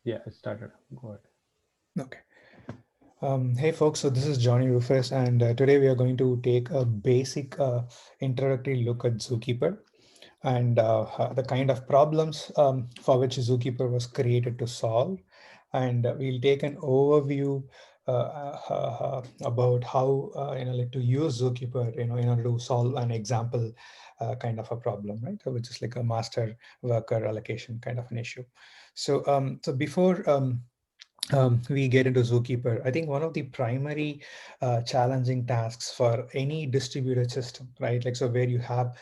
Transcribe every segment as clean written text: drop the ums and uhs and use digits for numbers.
Yeah, it started. Go ahead. Okay. Hey folks, so this is Johnny Rufus, and today we are going to take a basic introductory look at Zookeeper and the kind of problems for which Zookeeper was created to solve. And we'll take an overview about how like to use Zookeeper, in order to solve an example kind of a problem, right? So which is like a master worker allocation kind of an issue. So before we get into Zookeeper, I think one of the primary challenging tasks for any distributed system, right? Like, so where you have,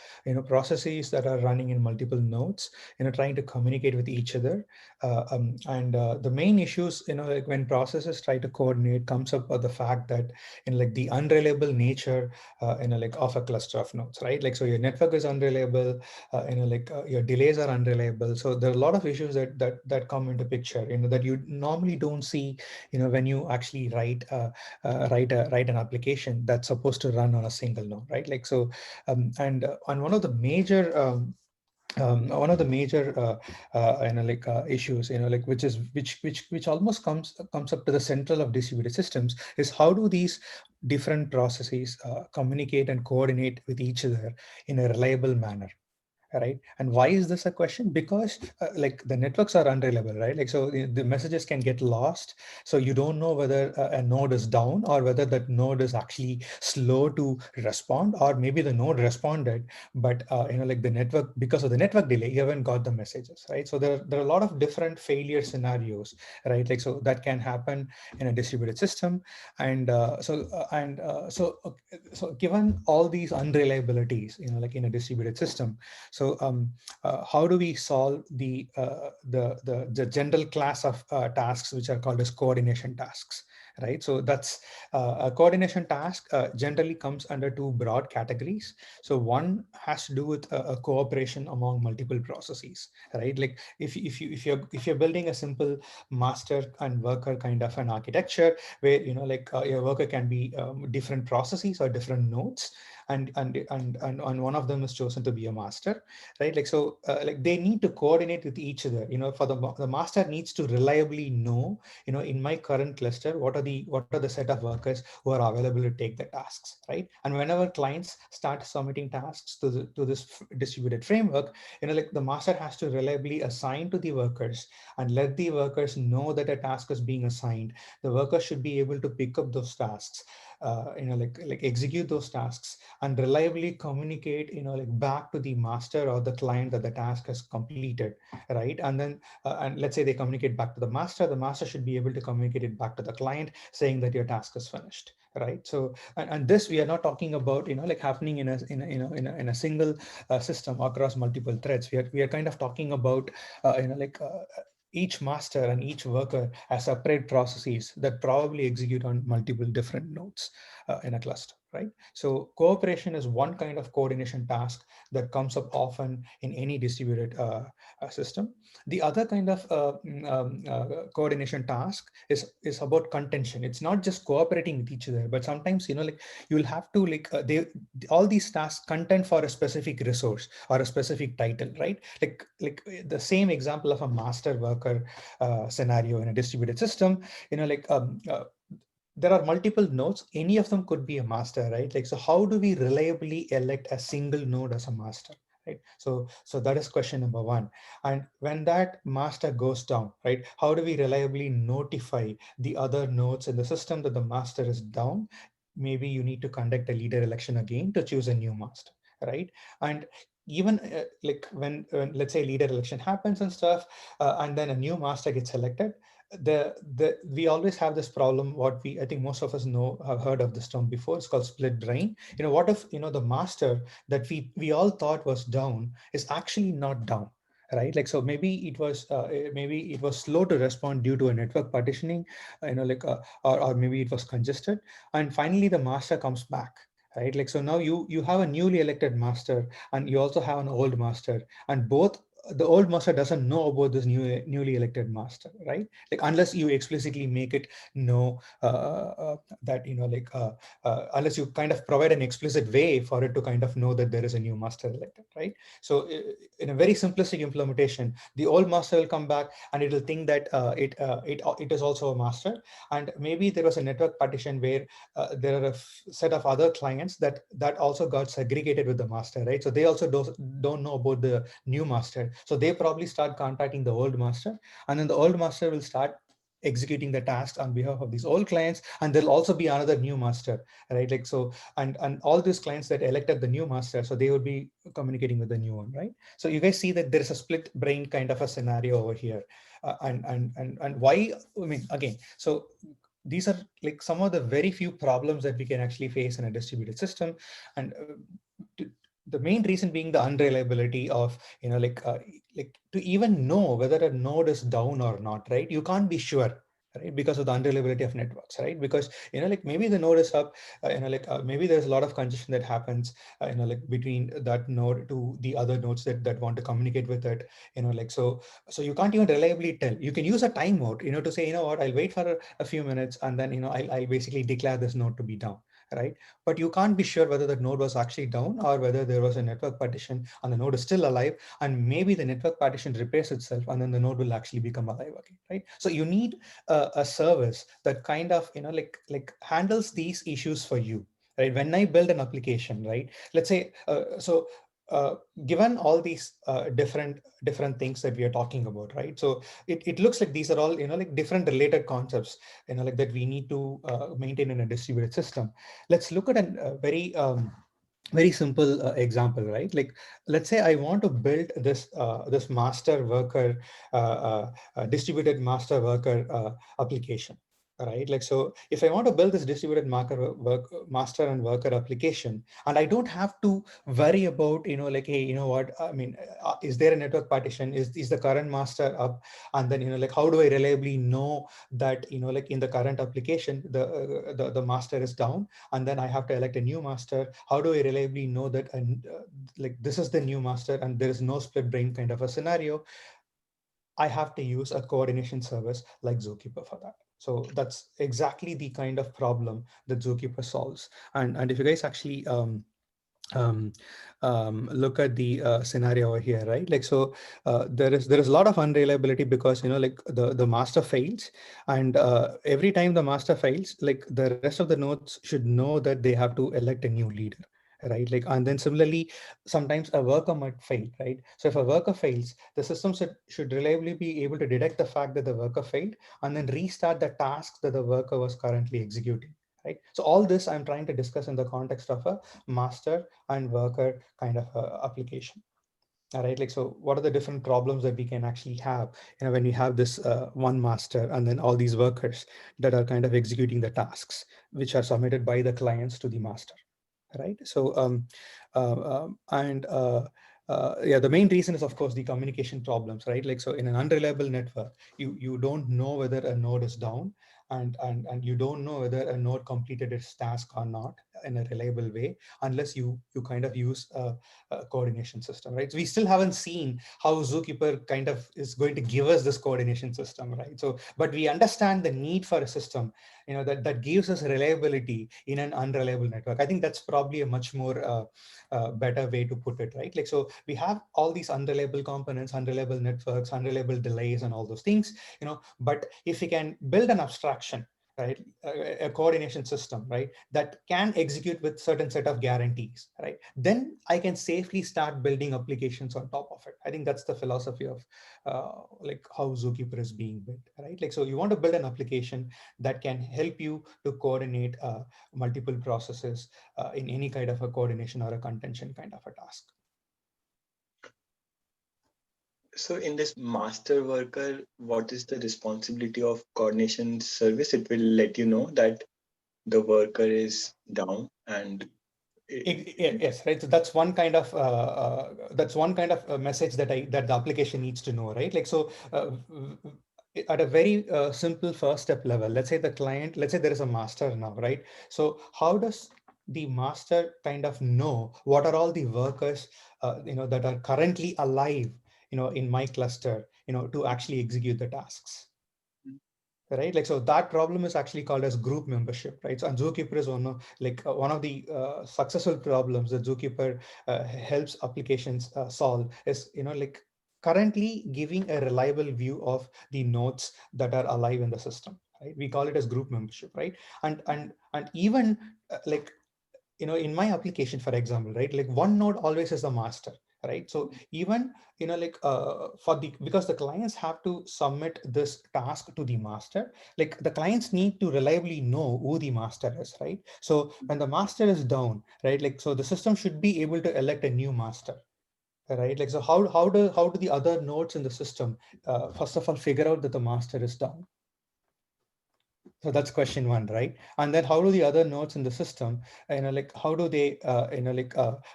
processes that are running in multiple nodes, trying to communicate with each other. And the main issues, like when processes try to coordinate comes up with the fact that like the unreliable nature, like of a cluster of nodes, right? Like, so your network is unreliable, like your delays are unreliable. So there are a lot of issues that come into picture, that you normally don't see, when you actually write an application that's supposed to run on a single node, right? Like so, and on one of the major like issues, like which almost comes up to the central of distributed systems is how do these different processes communicate and coordinate with each other in a reliable manner, right? And why is this a question? Because like the networks are unreliable, right? Like so the messages can get lost, so you don't know whether a node is down or whether that node is actually slow to respond, or maybe the node responded, but like the network, because of the network delay, you haven't got the messages, right? So there are a lot of different failure scenarios, right? Like so that can happen in a distributed system. And so given all these unreliabilities, like in a distributed system, so how do we solve the general class of tasks which are called as coordination tasks, right? So that's a coordination task generally comes under two broad categories. So one has to do with a cooperation among multiple processes, right? Like if you're building a simple master and worker kind of an architecture where like your worker can be different processes or different nodes, and one of them is chosen to be a master, right? Like so like they need to coordinate with each other, for the master needs to reliably know, in my current cluster, what are the set of workers who are available to take the tasks, right? And whenever clients start submitting tasks to this distributed framework, like the master has to reliably assign to the workers and let the workers know that a task is being assigned. The workers should be able to pick up those tasks, like execute those tasks and reliably communicate, like back to the master or the client that the task has completed, right? And let's say they communicate back to the master should be able to communicate it back to the client saying that your task is finished, right? So and this we are not talking about, like happening in a single system across multiple threads. We are kind of talking about like each master and each worker as separate processes that probably execute on multiple different nodes in a cluster, right? So cooperation is one kind of coordination task that comes up often in any distributed system. The other kind of coordination task is about contention. It's not just cooperating with each other, but sometimes, like you'll have to like they all these tasks contend for a specific resource or a specific title, right? Like the same example of a master worker scenario in a distributed system, like there are multiple nodes, any of them could be a master, right? Like so how do we reliably elect a single node as a master, right? So that is question number one. And when that master goes down, right, how do we reliably notify the other nodes in the system that the master is down? Maybe you need to conduct a leader election again to choose a new master, right? And even like when let's say leader election happens and stuff, and then a new master gets selected, the we always have this problem. What we I think most of us know have heard of this term before. It's called split brain. What if the master that we all thought was down is actually not down, right? Like so maybe it was slow to respond due to a network partitioning, like or maybe it was congested, and finally the master comes back, right? Like so now you have a newly elected master and you also have an old master, and both the old master doesn't know about this newly elected master, right? Like unless you explicitly make it know that, unless you kind of provide an explicit way for it to kind of know that there is a new master elected, right? So in a very simplistic implementation, the old master will come back and it will think that it is also a master. And maybe there was a network partition where there are a set of other clients that also got segregated with the master, right? So they also don't know about the new master. So they probably start contacting the old master, and then the old master will start executing the tasks on behalf of these old clients, and there'll also be another new master, right? Like so, and all these clients that elected the new master, so they will be communicating with the new one, right? So you guys see that there is a split brain kind of a scenario over here, and why? I mean, again, so these are like some of the very few problems that we can actually face in a distributed system, and the main reason being the unreliability of, like to even know whether a node is down or not, right? You can't be sure, right? Because of the unreliability of networks, right? Because, like maybe the node is up, maybe there's a lot of congestion that happens, like between that node to the other nodes that want to communicate with it, so you can't even reliably tell. You can use a timeout, to say, what, I'll wait for a few minutes, and then, I'll basically declare this node to be down, right? But you can't be sure whether the node was actually down or whether there was a network partition and the node is still alive, and maybe the network partition repairs itself and then the node will actually become alive again, right? So you need a service that kind of, handles these issues for you, right? When I build an application, right? Let's say, uh, given all these different things that we are talking about, right? So it looks like these are all, like different related concepts, like that we need to maintain in a distributed system. Let's look at a very simple example, right? Like, let's say I want to build this master worker, distributed master worker application, right? Like, so if I want to build this distributed master and worker application, and I don't have to worry about, like, hey, what, I mean, is there a network partition? Is the current master up? And then, like, how do I reliably know that, like in the current application, the master is down, and then I have to elect a new master? How do I reliably know that, like, this is the new master and there is no split brain kind of a scenario? I have to use a coordination service like Zookeeper for that. So that's exactly the kind of problem that Zookeeper solves. And if you guys actually um, look at the scenario over here, right? Like, so there is a lot of unreliability because, like the master fails, and every time the master fails, like the rest of the nodes should know that they have to elect a new leader, right? Like, and then similarly, sometimes a worker might fail, right? So if a worker fails, the system should reliably be able to detect the fact that the worker failed and then restart the tasks that the worker was currently executing, right? So all this I'm trying to discuss in the context of a master and worker kind of application. All right, like, so what are the different problems that we can actually have, when we have this one master and then all these workers that are kind of executing the tasks which are submitted by the clients to the master, right? So and yeah, the main reason is, of course, the communication problems, right? Like, so in an unreliable network, you don't know whether a node is down, and you don't know whether a node completed its task or not in a reliable way, unless you kind of use a coordination system, right? So we still haven't seen how Zookeeper kind of is going to give us this coordination system, right? So, but we understand the need for a system, that gives us reliability in an unreliable network. I think that's probably a much more better way to put it, right? Like, so we have all these unreliable components, unreliable networks, unreliable delays, and all those things, but if we can build an abstraction, right, a coordination system, right, that can execute with certain set of guarantees, right, then I can safely start building applications on top of it. I think that's the philosophy of like how Zookeeper is being built, right? Like, so you want to build an application that can help you to coordinate multiple processes in any kind of a coordination or a contention kind of a task. So in this master worker, what is the responsibility of coordination service? It will let you know that the worker is down and Yes, right. So that's one kind of message that the application needs to know, right? Like, so at a very simple first step level, let's say there is a master now, right? So how does the master kind of know what are all the workers that are currently alive in my cluster, to actually execute the tasks. Right, like so that problem is actually called as group membership, right? So and Zookeeper is one of the successful problems that Zookeeper helps applications solve is like currently giving a reliable view of the nodes that are alive in the system, right? We call it as group membership, right? And even like in my application, for example, right, like one node always is the master, right? So even like because the clients have to submit this task to the master, like the clients need to reliably know who the master is, right? So when the master is down, right, like so the system should be able to elect a new master, right? Like so how do the other nodes in the system first of all figure out that the master is down? So that's question one, right? And then how do the other nodes in the system, like how do they,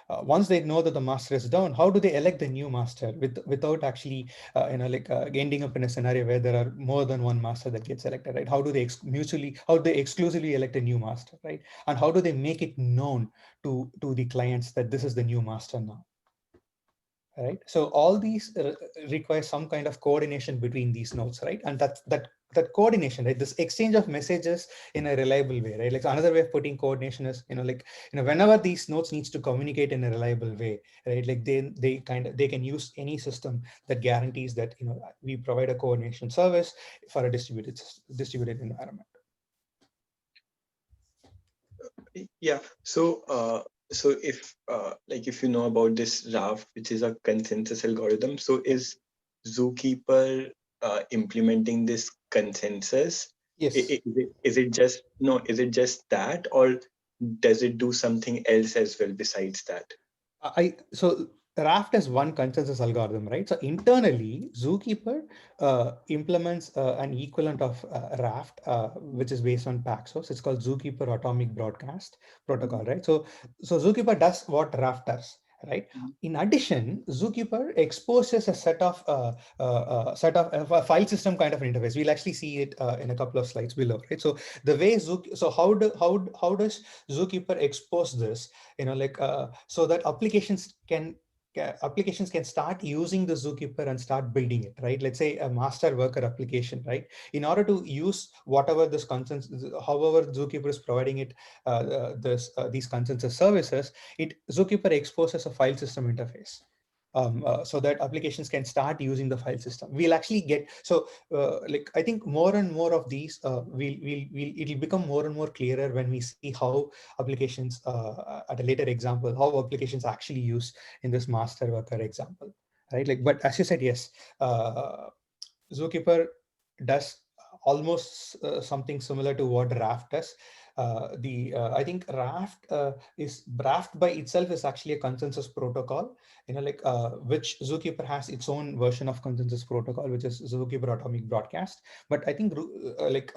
once they know that the master is down, how do they elect the new master without actually, ending up in a scenario where there are more than one master that gets elected, right? How do they how do they exclusively elect a new master, right? And how do they make it known to the clients that this is the new master now? Right, so all these require some kind of coordination between these nodes, right? And that coordination, right, this exchange of messages in a reliable way, right? Like another way of putting coordination is whenever these nodes needs to communicate in a reliable way, right, like they can use any system that guarantees that we provide a coordination service for a distributed environment. Yeah. So if if you know about this RAF, which is a consensus algorithm, so is Zookeeper implementing this consensus? Yes. Is it just is it just that, or does it do something else as well besides that? So Raft is one consensus algorithm, right? So internally, Zookeeper implements an equivalent of Raft, which is based on Paxos. It's called Zookeeper Atomic Broadcast Protocol, right? So Zookeeper does what Raft does, right? In addition, Zookeeper exposes a set of a file system kind of an interface. We'll actually see it in a couple of slides below, right? So the way so how does Zookeeper expose this? So that applications can start using the Zookeeper and start building it, right? Let's say a master worker application, right? In order to use whatever this consensus, however Zookeeper is providing it, these consensus services, Zookeeper exposes a file system interface. So that applications can start using the file system. We'll actually get I think more and more of these it'll become more and more clearer when we see how applications at a later example, how applications actually use in this master worker example, right? Like, but as you said, yes, Zookeeper does almost something similar to what Raft does. I think Raft by itself is actually a consensus protocol, which Zookeeper has its own version of consensus protocol, which is Zookeeper Atomic Broadcast. But I think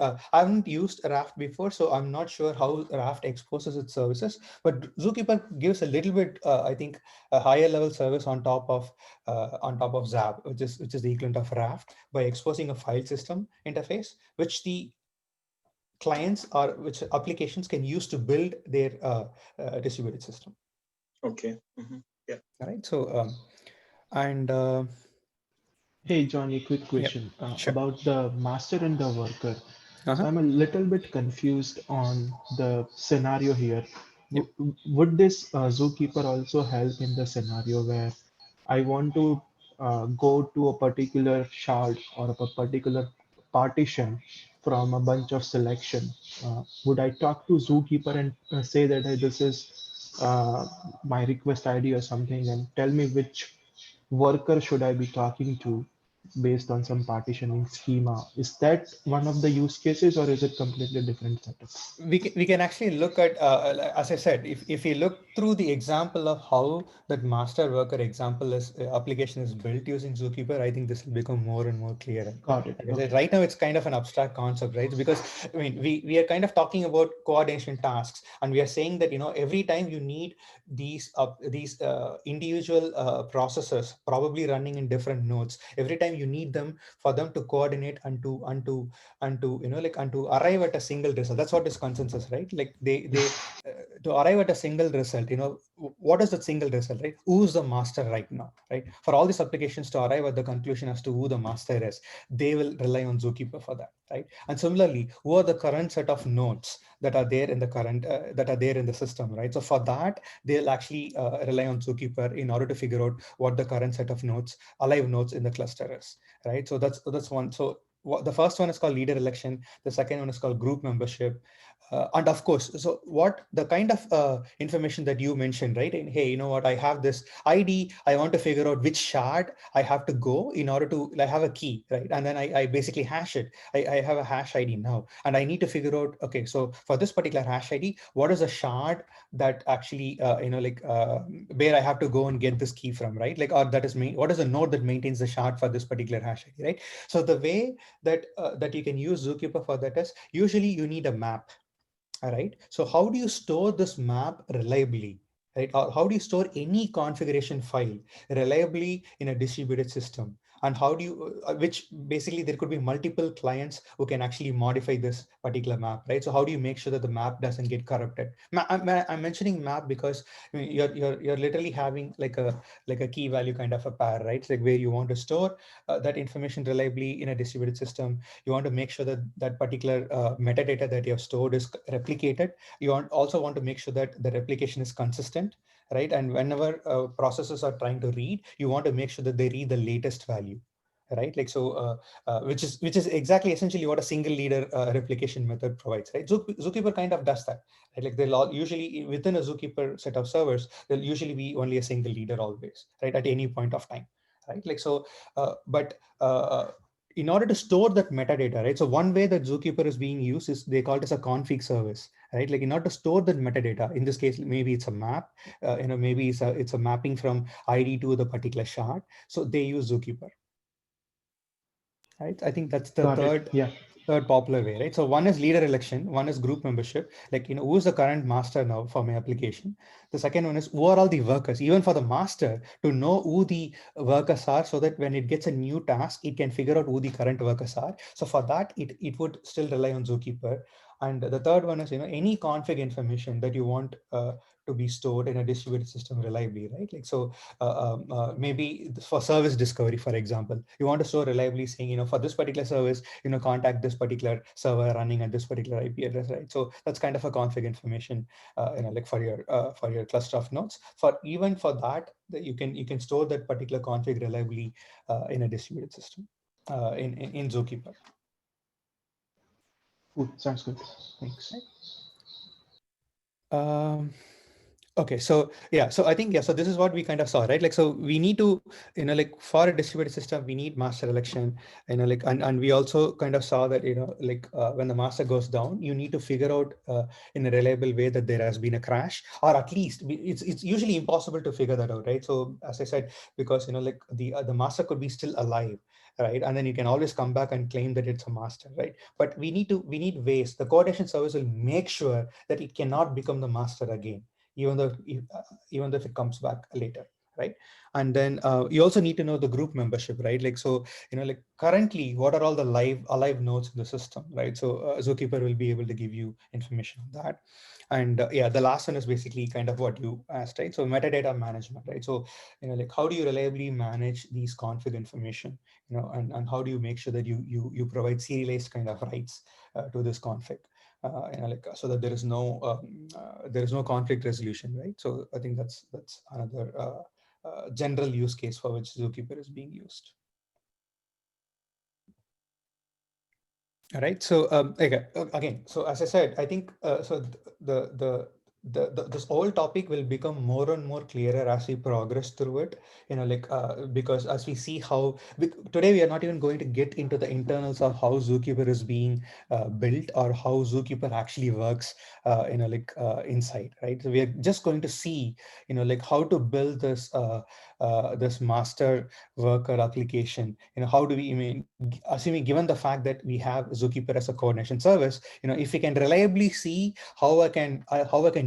I haven't used Raft before, so I'm not sure how Raft exposes its services. But Zookeeper gives a little bit, I think, a higher level service on top of Zab, which is the equivalent of Raft, by exposing a file system interface, which the clients or which applications can use to build their distributed system. Okay. Mm-hmm. Yeah. All right. So and Hey, Johnny, quick yeah, question sure. about the master and the worker. So Uh-huh. I'm a little bit confused on the scenario here. Yep. Would this zookeeper also help in the scenario where I want to go to a particular shard or a particular partition from a bunch of selection? Would I talk to zookeeper and say that hey, this is my request ID or something, and tell me which worker should I be talking to based on some partitioning schema? Is that one of the use cases or is it completely different setup? We can actually look at, as I said, if you look through the example of how that master worker example application is built using Zookeeper, I think this will become more and more clear. Got it. Like I said, Okay. right now it's kind of an abstract concept, right? Because I mean, we are kind of talking about coordination tasks, and we are saying that every time you need these individual processors, probably running in different nodes. Every time you need them for them to coordinate and to and to arrive at a single result. That's what is consensus, right? Like they to arrive at a single result, what is the single result, right? Who's the master right now, right? For all these applications to arrive at the conclusion as to who the master is, they will rely on Zookeeper for that, right? And similarly, who are the current set of nodes that are there in the current that are there in the system, right? So for that, they'll actually rely on Zookeeper in order to figure out what the current set of nodes, alive nodes in the cluster is, right? So that's one. So the first one is called leader election. The second one is called group membership. And of course, so what the kind of information that you mentioned, right? And hey, you know what? I have this ID. I want to figure out which shard I have to go in order to like, have a key, right? And then I basically hash it. I have a hash ID now, and I need to figure out, okay, so for this particular hash ID, what is a shard that actually, where I have to go and get this key from, right? Like, or that is me. What is the node that maintains the shard for this particular hash ID, right? So the way that that you can use Zookeeper for that is usually you need a map. All right. So how do you store this map reliably? Right? Or how do you store any configuration file reliably in a distributed system? And how do you, which basically there could be multiple clients who can actually modify this particular map, right? So how do you make sure that the map doesn't get corrupted? I'm mentioning map because I mean, you're literally having like a key value kind of a pair, right? It's like where you want to store that information reliably in a distributed system. You want to make sure that that particular metadata that you have stored is replicated. You also want to make sure that the replication is consistent, right? And whenever processes are trying to read, you want to make sure that they read the latest value, right? Like so, which is exactly essentially what a single leader replication method provides, right? Zookeeper kind of does that, right? Like they'll all usually within a Zookeeper set of servers, there'll usually be only a single leader always, right? At any point of time, right? Like so, but in order to store that metadata, right? So one way that Zookeeper is being used is they call it as a config service, right? Like in order to store that metadata, in this case, maybe it's a map, maybe it's a mapping from ID to the particular shard. So they use Zookeeper, right? I think that's the Got it. Yeah. third popular way, right? So one is leader election, one is group membership, like, who's the current master now for my application? The second one is who are all the workers, even for the master to know who the workers are, so that when it gets a new task, it can figure out who the current workers are. So for that, it would still rely on Zookeeper. And the third one is, any config information that you want to be stored in a distributed system reliably, right? Like, so maybe for service discovery, for example, you want to store reliably saying, for this particular service, contact this particular server running at this particular IP address, right? So that's kind of a config information, like for your cluster of nodes. Even for that, you can store that particular config reliably in a distributed system in Zookeeper. Cool. Sounds good. Thanks. Okay, so yeah, so I think, yeah, so this is what we kind of saw, right? Like, so we need to, like for a distributed system, we need master election, like, and we also kind of saw that, like when the master goes down, you need to figure out in a reliable way that there has been a crash, or at least it's usually impossible to figure that out, right? So as I said, because, like the master could be still alive, right? And then you can always come back and claim that it's a master, right? But we need ways. The coordination service will make sure that it cannot become the master again, even though if it comes back later, right? And then you also need to know the group membership, right? Like, so like currently, what are all the alive nodes in the system, right? So Zookeeper will be able to give you information on that. And yeah, the last one is basically kind of what you asked, right? So metadata management, right? So like how do you reliably manage these config information, and how do you make sure that you provide serialized kind of rights to this config, like, so that there is no conflict resolution, right? So I think that's another general use case for which Zookeeper is being used. All right. So again, so as I said, I think so this whole topic will become more and more clearer as we progress through it, like because as we see how today we are not even going to get into the internals of how Zookeeper is being built, or how Zookeeper actually works, inside, right? So we are just going to see, like how to build this this master worker application. How do we, assuming given the fact that we have Zookeeper as a coordination service, if we can reliably see how I can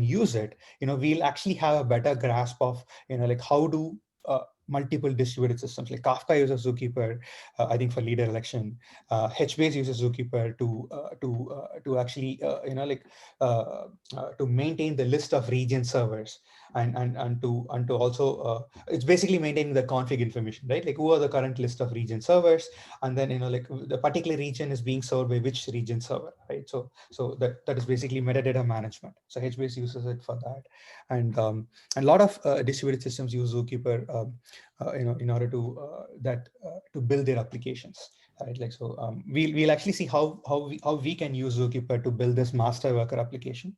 use it, we'll actually have a better grasp of, like how do multiple distributed systems. Like Kafka uses Zookeeper, I think for leader election. HBase uses Zookeeper to actually to maintain the list of region servers, and to also it's basically maintaining the config information, right? Like who are the current list of region servers, and then like the particular region is being served by which region server, right? So that is basically metadata management. So HBase uses it for that, and a lot of distributed systems use Zookeeper, in order to build their applications, right? Like so, we'll actually see how we can use Zookeeper to build this master worker application,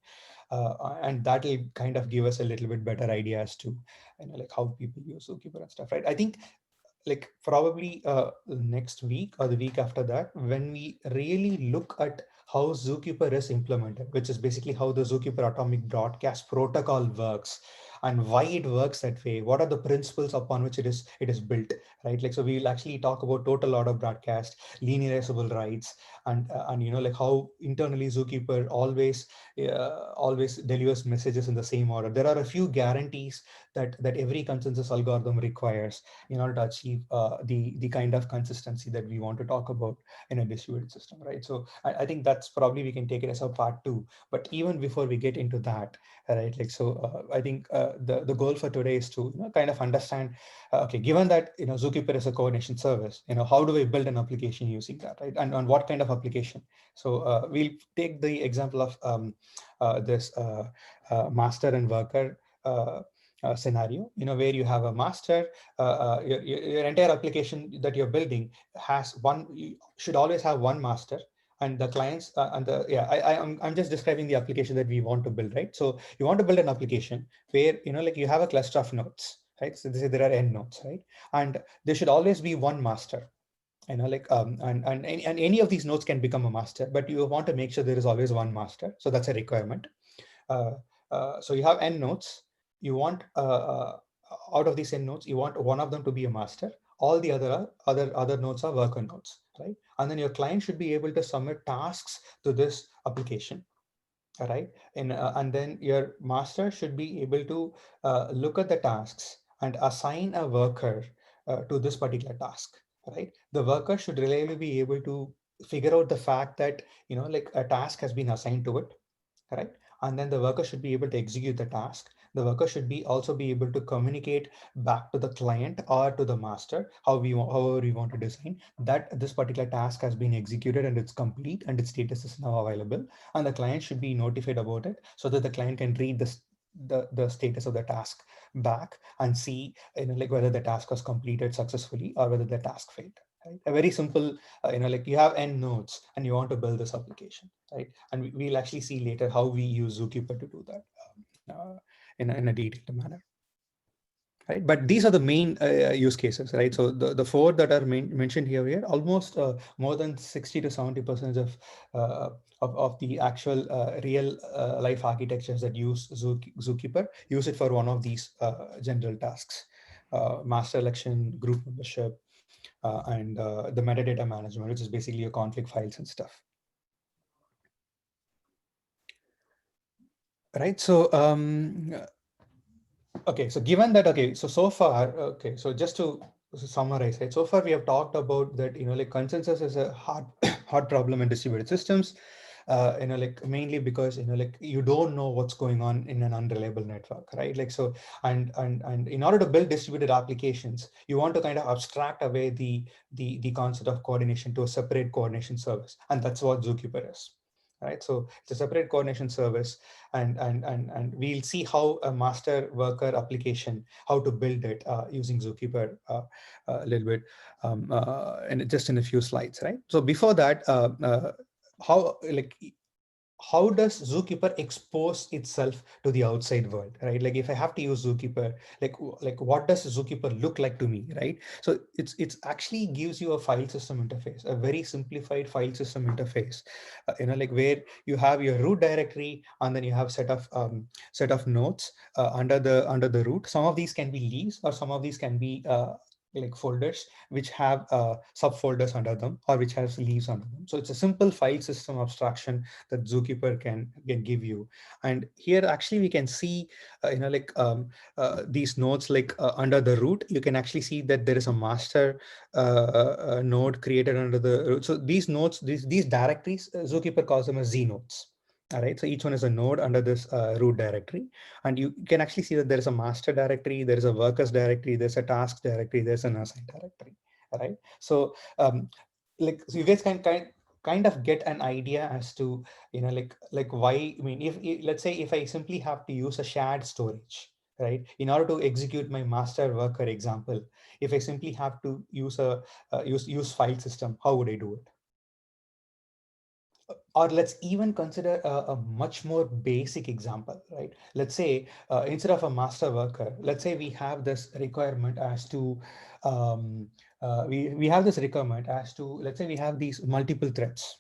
and that will kind of give us a little bit better idea as to like how people use Zookeeper and stuff, right? I think like probably next week or the week after that, when we really look at how Zookeeper is implemented, which is basically how the Zookeeper Atomic Broadcast Protocol works and why it works that way, what are the principles upon which it is built, right? Like so we'll actually talk about total auto broadcast, linearizable writes, and like how internally Zookeeper always delivers messages in the same order. There are a few guarantees that every consensus algorithm requires in order to achieve the kind of consistency that we want to talk about in a distributed system, right? So I think that's probably we can take it as a part 2. But even before we get into that, right? Like so, I think the goal for today is to kind of understand. Okay, given that Zookeeper is a coordination service, how do we build an application using that, right? And on what kind of application? So we'll take the example of this master and worker scenario, where you have a master, your entire application that you're building has one, you should always have one master, and the clients and the yeah I'm just describing the application that we want to build, right? So you want to build an application where like you have a cluster of nodes, right? So they say there are n nodes, right? And there should always be one master, and any of these nodes can become a master, but you want to make sure there is always one master. So that's a requirement. uh, so you have n nodes. You want out of these n nodes, you want one of them to be a master. All the other nodes are worker nodes, right? And then your client should be able to submit tasks to this application, all right? And then your master should be able to look at the tasks and assign a worker to this particular task, right? The worker should reliably be able to figure out the fact that like a task has been assigned to it, right? And then the worker should be able to execute the task. The worker should also be able to communicate back to the client or to the master however we want to design that this particular task has been executed and it's complete and its status is now available. And the client should be notified about it so that the client can read the status of the task back and see like whether the task was completed successfully or whether the task failed. Right? A very simple, like you have n nodes and you want to build this application, right? And we'll actually see later how we use Zookeeper to do that in a detailed manner. Right, but these are the main use cases, right? So the four that are mentioned here, almost more than 60 to 70% of the actual real life architectures that use Zookeeper use it for one of these general tasks: master election, group membership, and the metadata management, which is basically your config files and stuff. Right. So okay, so given that, okay, so far, okay, so just to summarize, right? So far we have talked about that, like consensus is a hard problem in distributed systems, like mainly because, like you don't know what's going on in an unreliable network, right? Like, so, and in order to build distributed applications, you want to kind of abstract away the concept of coordination to a separate coordination service. And that's what Zookeeper is. Right, so it's a separate coordination service, and we'll see how a master worker application, how to build it using Zookeeper a little bit, and just in a few slides, right? So before that, how does Zookeeper expose itself to the outside world, right? Like if I have to use Zookeeper, like what does Zookeeper look like to me, right? So it's actually gives you a file system interface, a very simplified file system interface, like where you have your root directory and then you have set of nodes under the root. Some of these can be leaves or some of these can be like folders which have subfolders under them or which has leaves under them. So it's a simple file system abstraction that Zookeeper can give you. And here actually we can see, these nodes like under the root, you can actually see that there is a master node created under the root. So these nodes, these directories, Zookeeper calls them as Z nodes. All right, so each one is a node under this root directory. And you can actually see that there is a master directory, there is a workers directory, there's a task directory, there's an assign directory. All right, so so you guys can kind of get an idea as to, like why, I mean, if let's say if I simply have to use a shared storage, right, in order to execute my master worker example, if I simply have to use a use file system, how would I do it? Or let's even consider a much more basic example, right? Let's say instead of a master worker, let's say we have this requirement as to, we have this requirement as to, let's say we have these multiple threads,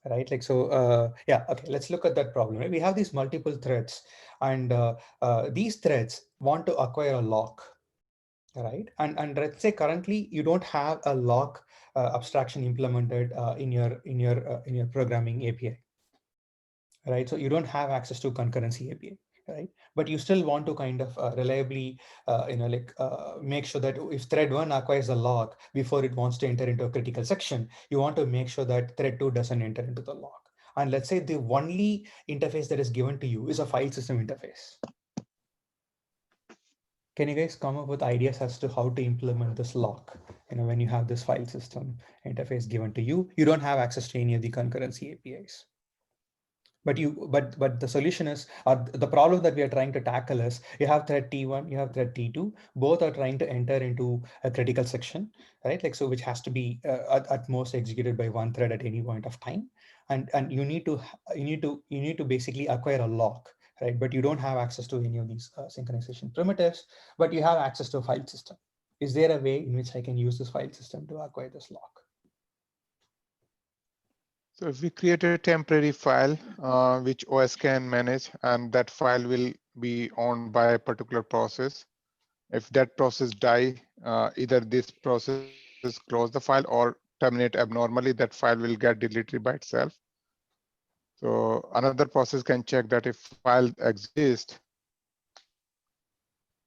right? Like, so, yeah, okay, let's look at that problem. Right? We have these multiple threads, and these threads want to acquire a lock, right? And let's say currently you don't have a lock abstraction implemented in your programming API, right? So you don't have access to concurrency API, right? But you still want to kind of reliably, make sure that if thread one acquires a lock before it wants to enter into a critical section, you want to make sure that thread two doesn't enter into the lock. And let's say the only interface that is given to you is a file system interface. Can you guys come up with ideas as to how to implement this lock? When you have this file system interface given to you, you don't have access to any of the concurrency APIs. But the solution is, the problem that we are trying to tackle is, you have thread T1, you have thread T2, both are trying to enter into a critical section, right? Like, so which has to be at most executed by one thread at any point of time. And you need to basically acquire a lock, right? But you don't have access to any of these synchronization primitives, but you have access to a file system. Is there a way in which I can use this file system to acquire this lock? So if we create a temporary file which OS can manage, and that file will be owned by a particular process. If that process die, either this process close the file or terminate abnormally, that file will get deleted by itself. So another process can check that if file exists,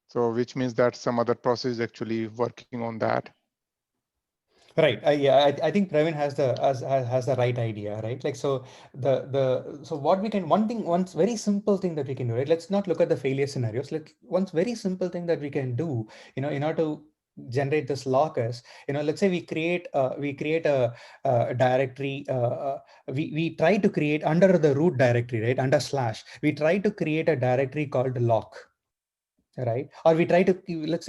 so which means that some other process is actually working on that. Right. Yeah, I think Praveen has the right idea, right? Like, so so what we can, one very simple thing that we can do, right? Let's not look at the failure scenarios. One very simple thing that we can do, in order to generate this lock is, let's say we create a directory. We try to create under the root directory, right? Under slash, we try to create a directory called lock, right? Or we try to, let's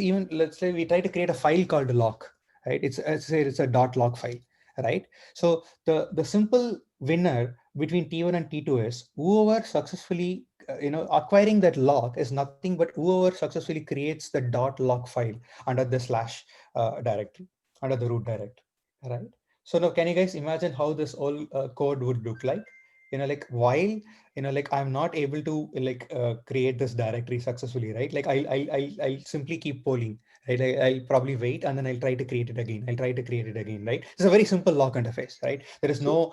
say we try to create a file called lock, right? It's a .lock file, right? So the simple winner between T1 and T2 is whoever successfully acquiring that lock is nothing but whoever successfully creates the .lock file under the slash directory, under the root directory, right? So now can you guys imagine how this all code would look like? Like, while like I'm not able to create this directory successfully, right? Like I'll simply keep polling, right? I'll probably wait, and then I'll try to create it again. I'll try to create it again, right? It's a very simple lock interface, right? There is no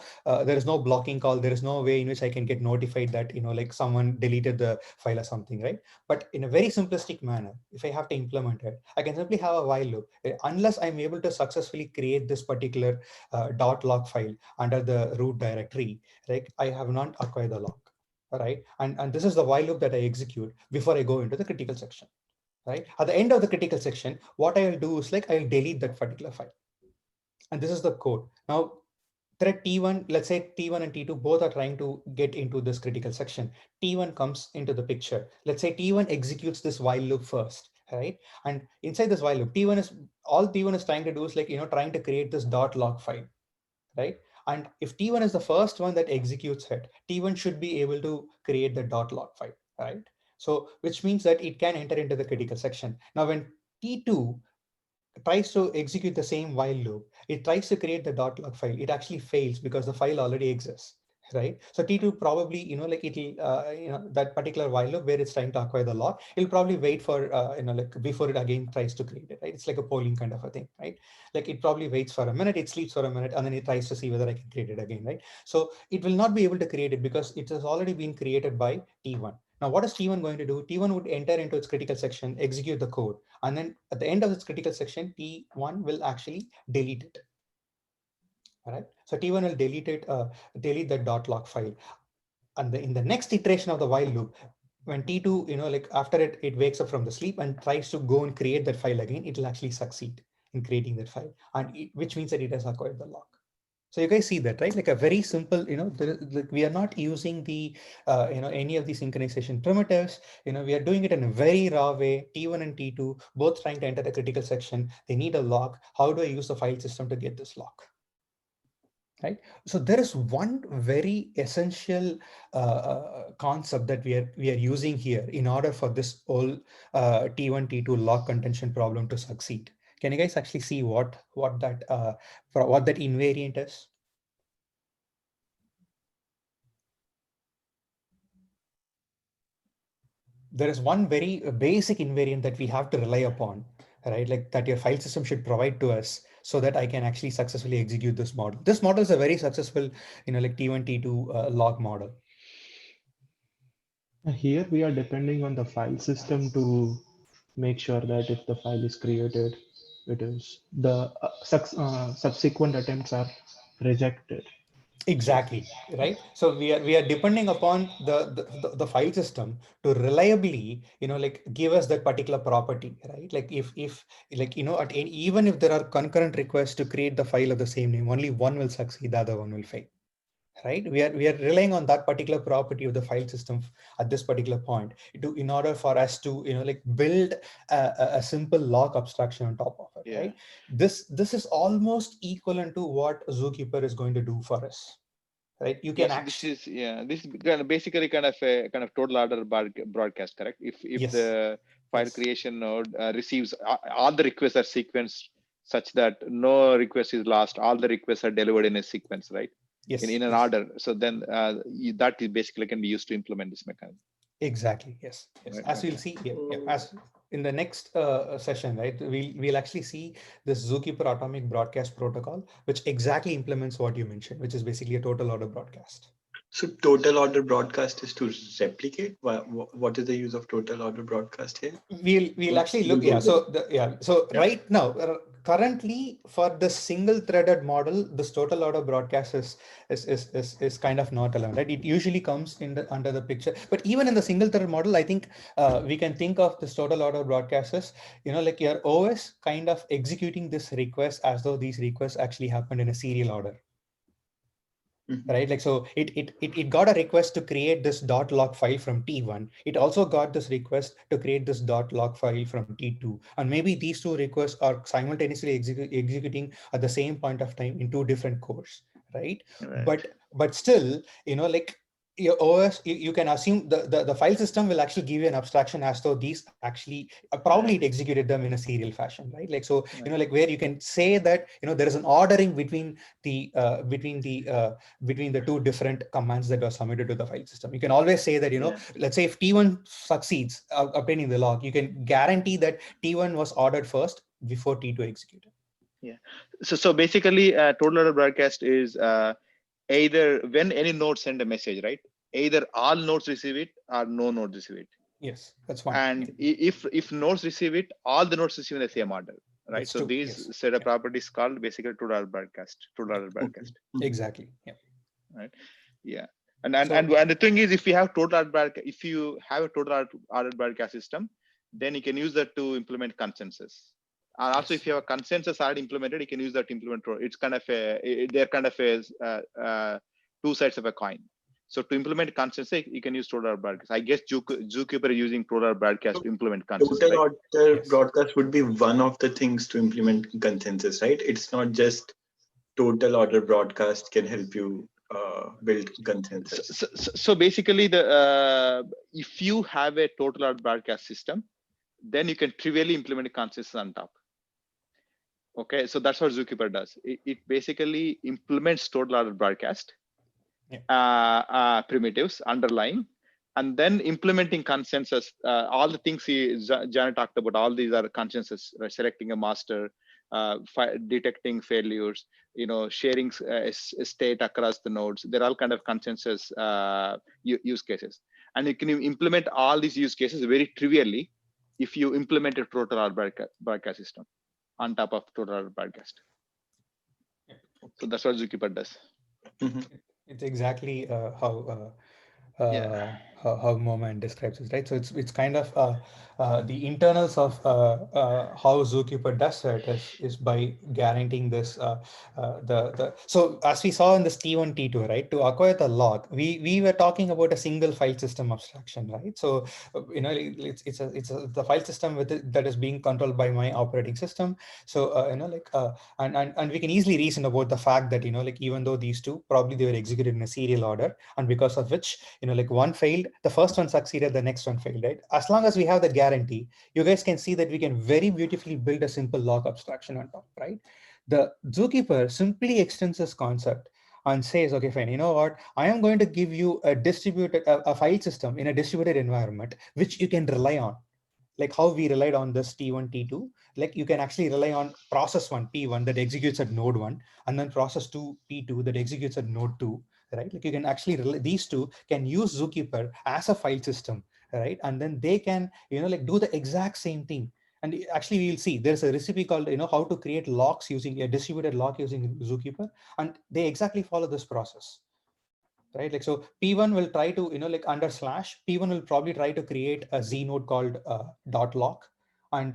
blocking call. There is no way in which I can get notified that like someone deleted the file or something, right? But in a very simplistic manner, if I have to implement it, I can simply have a while loop. Unless I'm able to successfully create this particular .lock file under the root directory, right? I have not acquired the lock. All right, and this is the while loop that I execute before I go into the critical section, right? At the end of the critical section, what I will do is like I'll delete that particular file, and this is the code. Now, thread T1, let's say T1 and T2 both are trying to get into this critical section. T1 comes into the picture. Let's say T1 executes this while loop first, right? And inside this while loop, T1 is trying to do is like trying to create this .log file, right? And if T1 is the first one that executes it, T1 should be able to create the .log file, right? So which means that it can enter into the critical section. Now, when T2 tries to execute the same while loop, it tries to create the .log file, it actually fails because the file already exists, right? So T2 probably, like it'll, that particular while loop where it's trying to acquire the lock, it'll probably wait for, like before it again tries to create it, right? It's like a polling kind of a thing, right? Like it probably waits for a minute, it sleeps for a minute, and then it tries to see whether I can create it again, right? So it will not be able to create it because it has already been created by T1. Now, what is T1 going to do? T1 would enter into its critical section, execute the code, and then at the end of its critical section, T1 will actually delete it. All right. So T1 will delete the .lock file. And in the next iteration of the while loop, when T2, like after it wakes up from the sleep and tries to go and create that file again, it will actually succeed in creating that file, and which means that it has acquired the lock. So you guys see that, right? Like a very simple, we are not using the, any of the synchronization primitives. We are doing it in a very raw way. T1 and T2 both trying to enter the critical section. They need a lock. How do I use the file system to get this lock? Right. So there is one very essential concept that we are using here in order for this whole T1 T2 lock contention problem to succeed. Can you guys actually see what that invariant is? There is one very basic invariant that we have to rely upon, right? Like that your file system should provide to us so that I can actually successfully execute this model. This model is a very successful, like T1, T2 log model. Here we are depending on the file system to make sure that if the file is created, it is the subsequent attempts are rejected. Exactly, right? So we are depending upon the file system to reliably, like give us that particular property, right? Like if like, at any, even if there are concurrent requests to create the file of the same name, only one will succeed, the other one will fail. Right? We are relying on that particular property of the file system at this particular point in order for us to, like build a simple lock abstraction on top of it, right? This is almost equivalent to what Zookeeper is going to do for us, right? You can actually, this is kind of basically kind of a total order broadcast, correct? If yes, the file yes, creation node receives all the requests are sequenced such that no request is lost, all the requests are delivered in a sequence, right? yes, in an yes. order. So then that is basically can be used to implement this mechanism. Exactly. Yes. Yes. Right, As okay. we'll see here, as in the next session, right? We'll actually see this Zookeeper atomic broadcast protocol, which exactly implements what you mentioned, which is basically a total order broadcast. So total order broadcast is to replicate. What is the use of total order broadcast here? We'll actually look. Yeah. So right now, currently for the single threaded model, this total order broadcast is kind of not allowed, right? It usually comes in under the picture, but even in the single threaded model, I think we can think of this total order broadcast as, like your OS kind of executing this request as though these requests actually happened in a serial order. Right, like so it got a request to create this .lock file from T1. It also got this request to create this .lock file from T2, and maybe these two requests are simultaneously executing at the same point of time in two different cores, right? But still, like your OS, you can assume the file system will actually give you an abstraction as though these actually probably it executed them in a serial fashion, right? Like so, like where you can say that there is an ordering between the two different commands that were submitted to the file system. You can always say that let's say if T1 succeeds obtaining the log, you can guarantee that T1 was ordered first before T2 executed. Yeah. So basically, total order broadcast is either when any node send a message, right? Either all nodes receive it or no nodes receive it. Yes, that's fine. And if nodes receive it, all the nodes receive in the same order, right? That's so true. these set of properties called basically total order broadcast. Exactly. Yeah. Right. Yeah. And the thing is, if you have total order broadcast, if you have a total order broadcast system, then you can use that to implement consensus. And also, if you have a consensus already implemented, you can use that to implement. It's kind of they're kind of two sides of a coin. So to implement consensus, you can use total order broadcast. I guess Zookeeper is using total order broadcast to implement consensus. Total order broadcast would be one of the things to implement consensus, right? It's not just total order broadcast can help you build consensus. So basically, if you have a total order broadcast system, then you can trivially implement a consensus on top. Okay, so that's what Zookeeper does. It basically implements total order broadcast, primitives underlying, and then implementing consensus. All the things Janet talked about, all these are consensus, right? Selecting a master, detecting failures, sharing state across the nodes. They're all kind of consensus use cases. And you can implement all these use cases very trivially if you implement a total R broadcast system on top of total R broadcast. So that's what Zookeeper does. It's exactly how Yeah. how Moman describes it, right? So it's kind of the internals of how Zookeeper does it is by guaranteeing this so as we saw in this T1 T2, right? To acquire the log, we were talking about a single file system abstraction, right? So it's the file system that is being controlled by my operating system. So and we can easily reason about the fact that even though these two probably they were executed in a serial order, and because of which one failed, the first one succeeded, the next one failed, right? As long as we have the guarantee, you guys can see that we can very beautifully build a simple log abstraction on top, right? The Zookeeper simply extends this concept and says, okay, fine, you know what? I am going to give you a distributed a file system in a distributed environment, which you can rely on. Like how we relied on this T1, T2, like you can actually rely on process 1, P1, that executes at node 1, and then process 2, P2, that executes at node 2, right? Like you can actually, these two can use Zookeeper as a file system, right? And then they can, do the exact same thing. And actually we'll see there's a recipe called, how to create locks using a distributed lock using Zookeeper. And they exactly follow this process. Right, like so P1 will try to under slash P1 will probably try to create a Z node called dot lock, and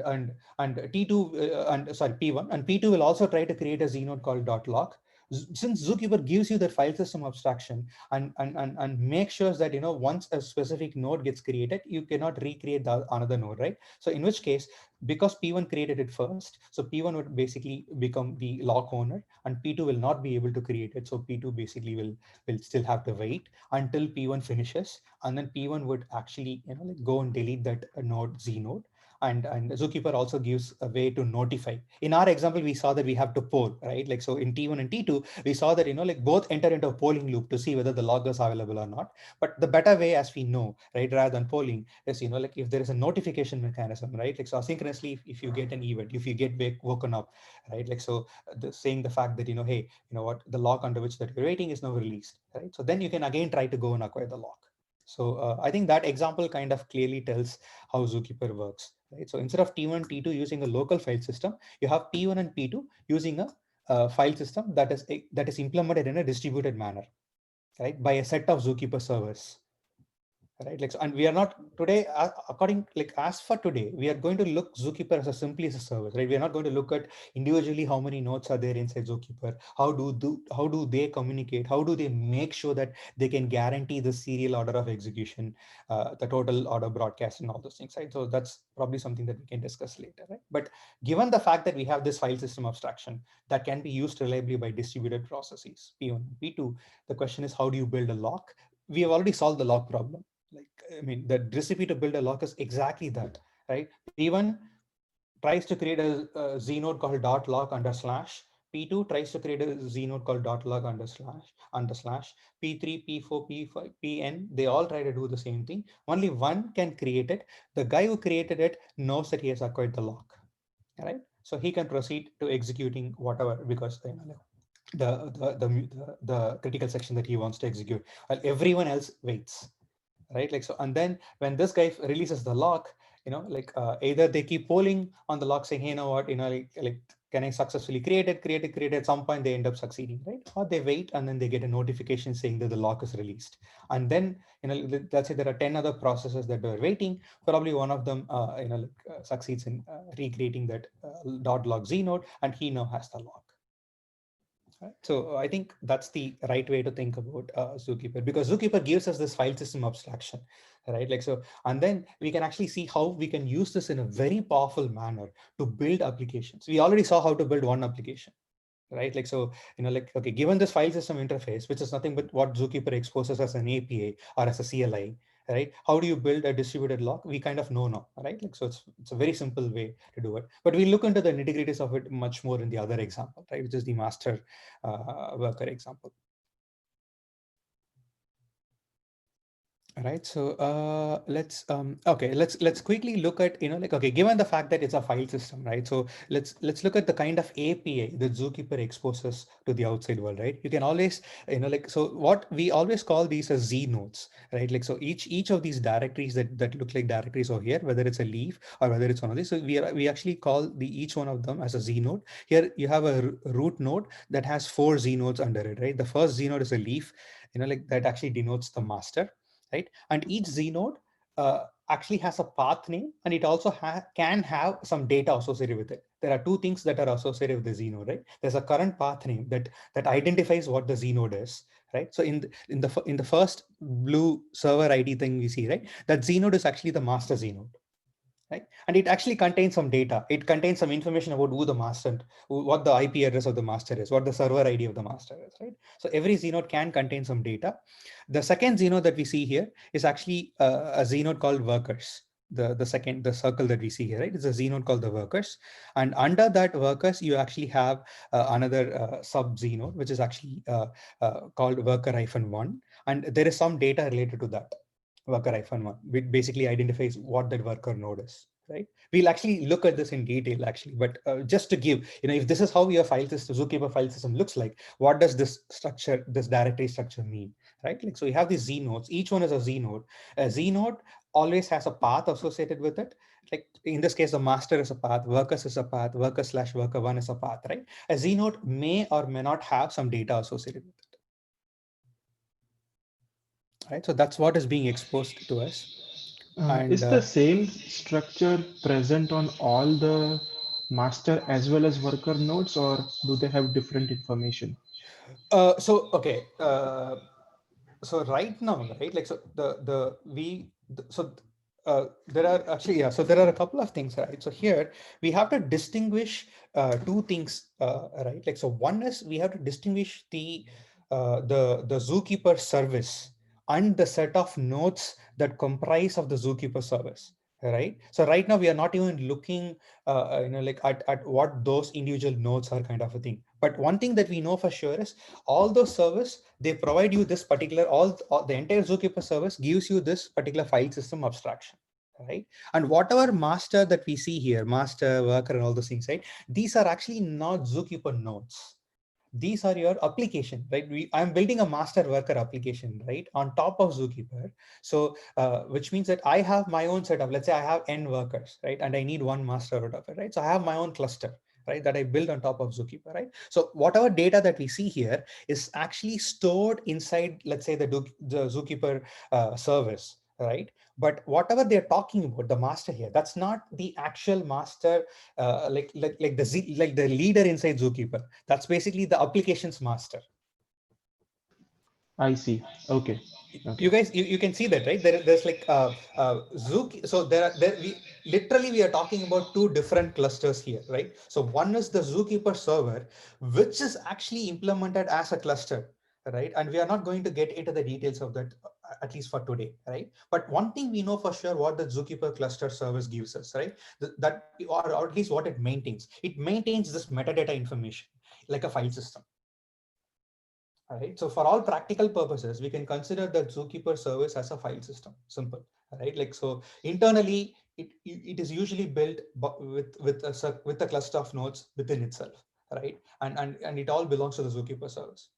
T2 and sorry P1 and P2 will also try to create a Z node called dot lock. Since Zookeeper gives you the file system abstraction and make sure that once a specific node gets created, you cannot recreate the another node, right? So in which case, because P1 created it first, so P1 would basically become the lock owner, and P2 will not be able to create it. So P2 basically will still have to wait until P1 finishes, and then P1 would actually go and delete that node Z node. And Zookeeper also gives a way to notify. In our example, we saw that we have to poll, right? Like so in T1 and T2, we saw that both enter into a polling loop to see whether the log is available or not. But the better way, as we know, right, rather than polling, is if there is a notification mechanism, right? Like so asynchronously, if you get an event, if you get woken up, right? Like so, saying the fact that hey, what, the lock under which that you're waiting is now released, right? So then you can again try to go and acquire the lock. So I think that example kind of clearly tells how Zookeeper works, right? So instead of T1, T2 using a local file system, you have P1 and P2 using a file system that is implemented in a distributed manner, right, by a set of Zookeeper servers. Right, like so, and we are not today as for today, we are going to look Zookeeper as simply as a service, right? We are not going to look at individually how many nodes are there inside Zookeeper, how do they communicate, how do they make sure that they can guarantee the serial order of execution, the total order broadcast, and all those things, right? So that's probably something that we can discuss later, right? But given the fact that we have this file system abstraction that can be used reliably by distributed processes, P1, P2, the question is, how do you build a lock? We have already solved the lock problem. I mean, the recipe to build a lock is exactly that, right? P1 tries to create a Z node called dot lock under slash. P2 tries to create a Z node called dot lock under slash. P3, P4, P5, Pn, they all try to do the same thing. Only one can create it. The guy who created it knows that he has acquired the lock, right? So he can proceed to executing whatever, because the critical section that he wants to execute, while everyone else waits. Right, like so, and then when this guy releases the lock, either they keep polling on the lock saying, hey, you know what, like can I successfully create it? At some point they end up succeeding, right? Or they wait and then they get a notification saying that the lock is released, and then let's say there are 10 other processes that are waiting. Probably one of them succeeds in recreating that dot lock Z node, and he now has the lock. So I think that's the right way to think about Zookeeper, because Zookeeper gives us this file system abstraction, right? Like so, and then we can actually see how we can use this in a very powerful manner to build applications. We already saw how to build one application, right? Like so, okay, given this file system interface, which is nothing but what Zookeeper exposes as an API or as a CLI, right? How do you build a distributed lock? We kind of know now, right? Like so, it's a very simple way to do it. But we look into the nitty-gritties of it much more in the other example, right? Which is the master worker example. All right, so let's quickly look at, like, okay, given the fact that it's a file system, right? So let's look at the kind of API that Zookeeper exposes to the outside world, right? You can always, like, so what we always call these as Z nodes, right? Like, so each of these directories that look like directories over here, whether it's a leaf or whether it's one of these, so we actually call each one of them as a Z node. Here you have a root node that has 4 Z nodes under it, right? The first Z node is a leaf, like that actually denotes the master, right? And each Z node actually has a path name, and it also can have some data associated with it. There are two things that are associated with the Z node, right? There's a current path name that identifies what the Z node is, right? So in the first blue server ID thing we see, right, that Z node is actually the master Z node. Right? And it actually contains some data. It contains some information about who the master, what the IP address of the master is, what the server ID of the master is, right? So every Z node can contain some data. The second Z node that we see here is actually a Z node called workers. The circle that we see here, right? It's a Z node called the workers. And under that workers, you actually have another sub Z node, which is actually called worker-1. And there is some data related to that worker-1, which basically identifies what that worker node is, right? We'll actually look at this in detail actually, but just to give, if this is how your file system, Zookeeper file system looks like, what does this structure, this directory structure mean, right? Like, so you have these Z nodes, each one is a Z node. A Z node always has a path associated with it. Like in this case, the master is a path, workers is a path, worker/worker1 is a path, right? A Z node may or may not have some data associated with it. Right, so that's what is being exposed to us. And Is the same structure present on all the master as well as worker nodes, or do they have different information? so okay, so right now, right, like, so there are actually, yeah, so there are a couple of things, right? So here we have to distinguish two things, right? Like, so one is we have to distinguish the Zookeeper service and the set of nodes that comprise of the Zookeeper service, right? So right now we are not even looking like at what those individual nodes are, kind of a thing. But one thing that we know for sure is all those service, they provide you this particular, all the entire Zookeeper service gives you this particular file system abstraction, right? And whatever master that we see here, master, worker, and all those things, right, these are actually not Zookeeper nodes. These are your application, right? I'm building a master worker application, right, on top of Zookeeper. So which means that I have my own setup. Let's say I have n workers, right, and I need one master out of it, right? So I have my own cluster, right, that I build on top of Zookeeper, right? So whatever data that we see here is actually stored inside, let's say, the Zookeeper service, right? But whatever they're talking about, the master here, that's not the actual master, like the leader inside Zookeeper. That's basically the application's master. I see. Okay. You guys, you can see that, right? There's like so we are talking about two different clusters here, right? So one is the Zookeeper server, which is actually implemented as a cluster, right? And we are not going to get into the details of that, at least for today, right? But one thing we know for sure, what the Zookeeper cluster service gives us, right? That, or at least what it maintains. It maintains this metadata information like a file system. All right. So for all practical purposes, we can consider the Zookeeper service as a file system. Simple, right? Like, so internally, it is usually built with a cluster of nodes within itself, right? And it all belongs to the Zookeeper service.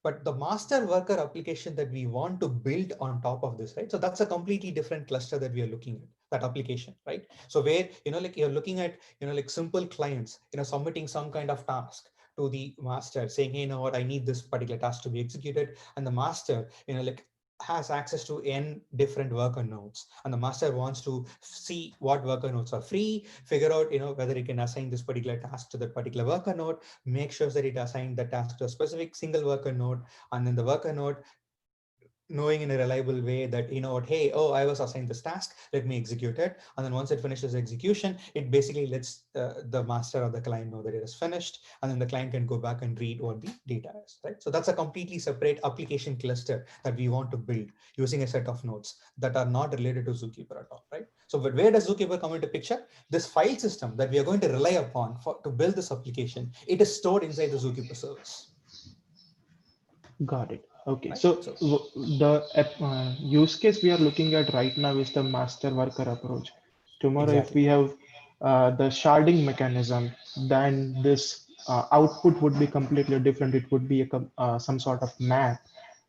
But the master worker application that we want to build on top of this, right? So that's a completely different cluster that we are looking at, that application, right? So where, like, you're looking at, like, simple clients, submitting some kind of task to the master, saying, hey, you know what, I need this particular task to be executed. And the master, like, has access to n different worker nodes, and the master wants to see what worker nodes are free, figure out, whether it can assign this particular task to that particular worker node, make sure that it assigns the task to a specific single worker node, and then the worker node, knowing in a reliable way that, what, hey, oh, I was assigned this task, let me execute it. And then once it finishes execution, it basically lets the master or the client know that it is finished, and then the client can go back and read what the data is, right? So that's a completely separate application cluster that we want to build using a set of nodes that are not related to Zookeeper at all, right? So, but where does Zookeeper come into picture? This file system that we are going to rely upon to build this application, it is stored inside the Zookeeper service. Got it. Okay, right? so So the use case we are looking at right now is the master worker approach. Tomorrow, if exactly. we have the sharding mechanism, then this output would be completely different. It would be some sort of map,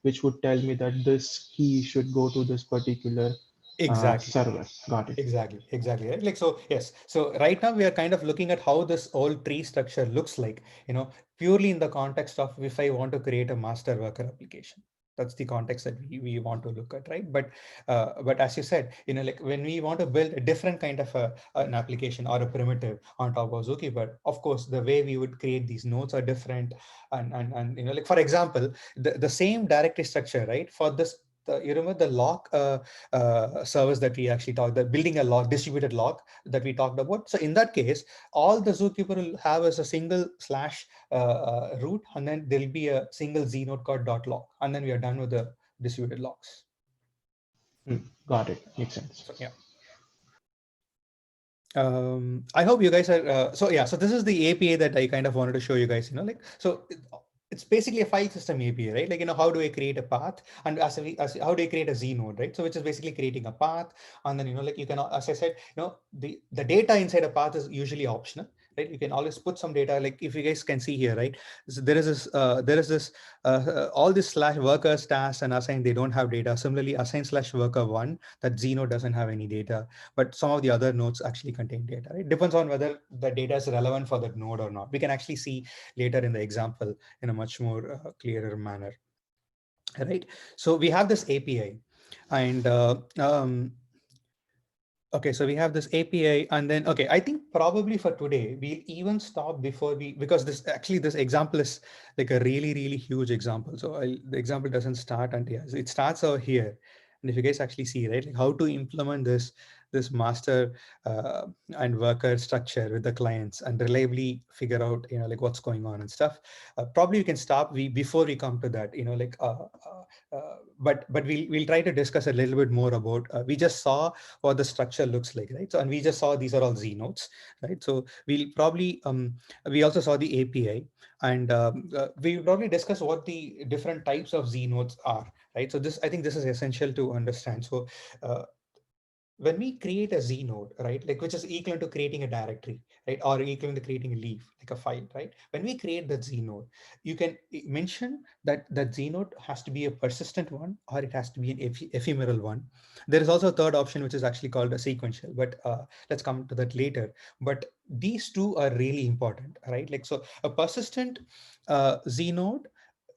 which would tell me that this key should go to this particular Exactly. server. Got it. Exactly, right? Like, so yes. So right now we are kind of looking at how this old tree structure looks like, purely in the context of if I want to create a master worker application. That's the context that we want to look at, right? But as you said, like when we want to build a different kind of an application or a primitive on top of Zookeeper, of course, the way we would create these nodes are different. And like for example, the same directory structure, right? For this, you remember the lock service that we actually talked, that building a log, distributed log that we talked about. So in that case, all the Zookeeper will have is a single slash root, and then there'll be a single Z node called .log, and then we are done with the distributed logs. Got it. Makes sense. So yeah. I hope you guys are, so yeah, so this is the API that I kind of wanted to show you guys, like, so it's basically a file system API, right? Like, how do I create a path? And as how do I create a Z node, right? So which is basically creating a path. And then, like you can, as I said, the data inside a path is usually optional, right? You can always put some data, like if you guys can see here, right? So there is this, all this slash workers, tasks and assign, they don't have data. Similarly, assign slash worker one, that Z node doesn't have any data, but some of the other nodes actually contain data. It depends on whether the data is relevant for that node or not. We can actually see later in the example in a much more clearer manner, right? So we have this API, and okay, so we have this API, and then, okay, I think probably for today, we'll even stop before because this example is like a really, really huge example. So the example doesn't start until, yes, it starts over here. And if you guys actually see, right, like how to implement this master and worker structure with the clients and reliably figure out, like what's going on and stuff. Probably you can stop before we come to that, but we'll try to discuss a little bit more about, we just saw what the structure looks like, right? So, and we just saw these are all Z nodes, right? So we'll probably, we also saw the API, and we'll probably discuss what the different types of Z nodes are, right? So I think this is essential to understand. So when we create a Z node, right, like which is equivalent to creating a directory, right, or equivalent to creating a leaf, like a file, right? When we create that Z node, you can mention that that Z node has to be a persistent one, or it has to be an ephemeral one. There is also a third option, which is actually called a sequential, but let's come to that later. But these two are really important, right? Like, so a persistent Z node,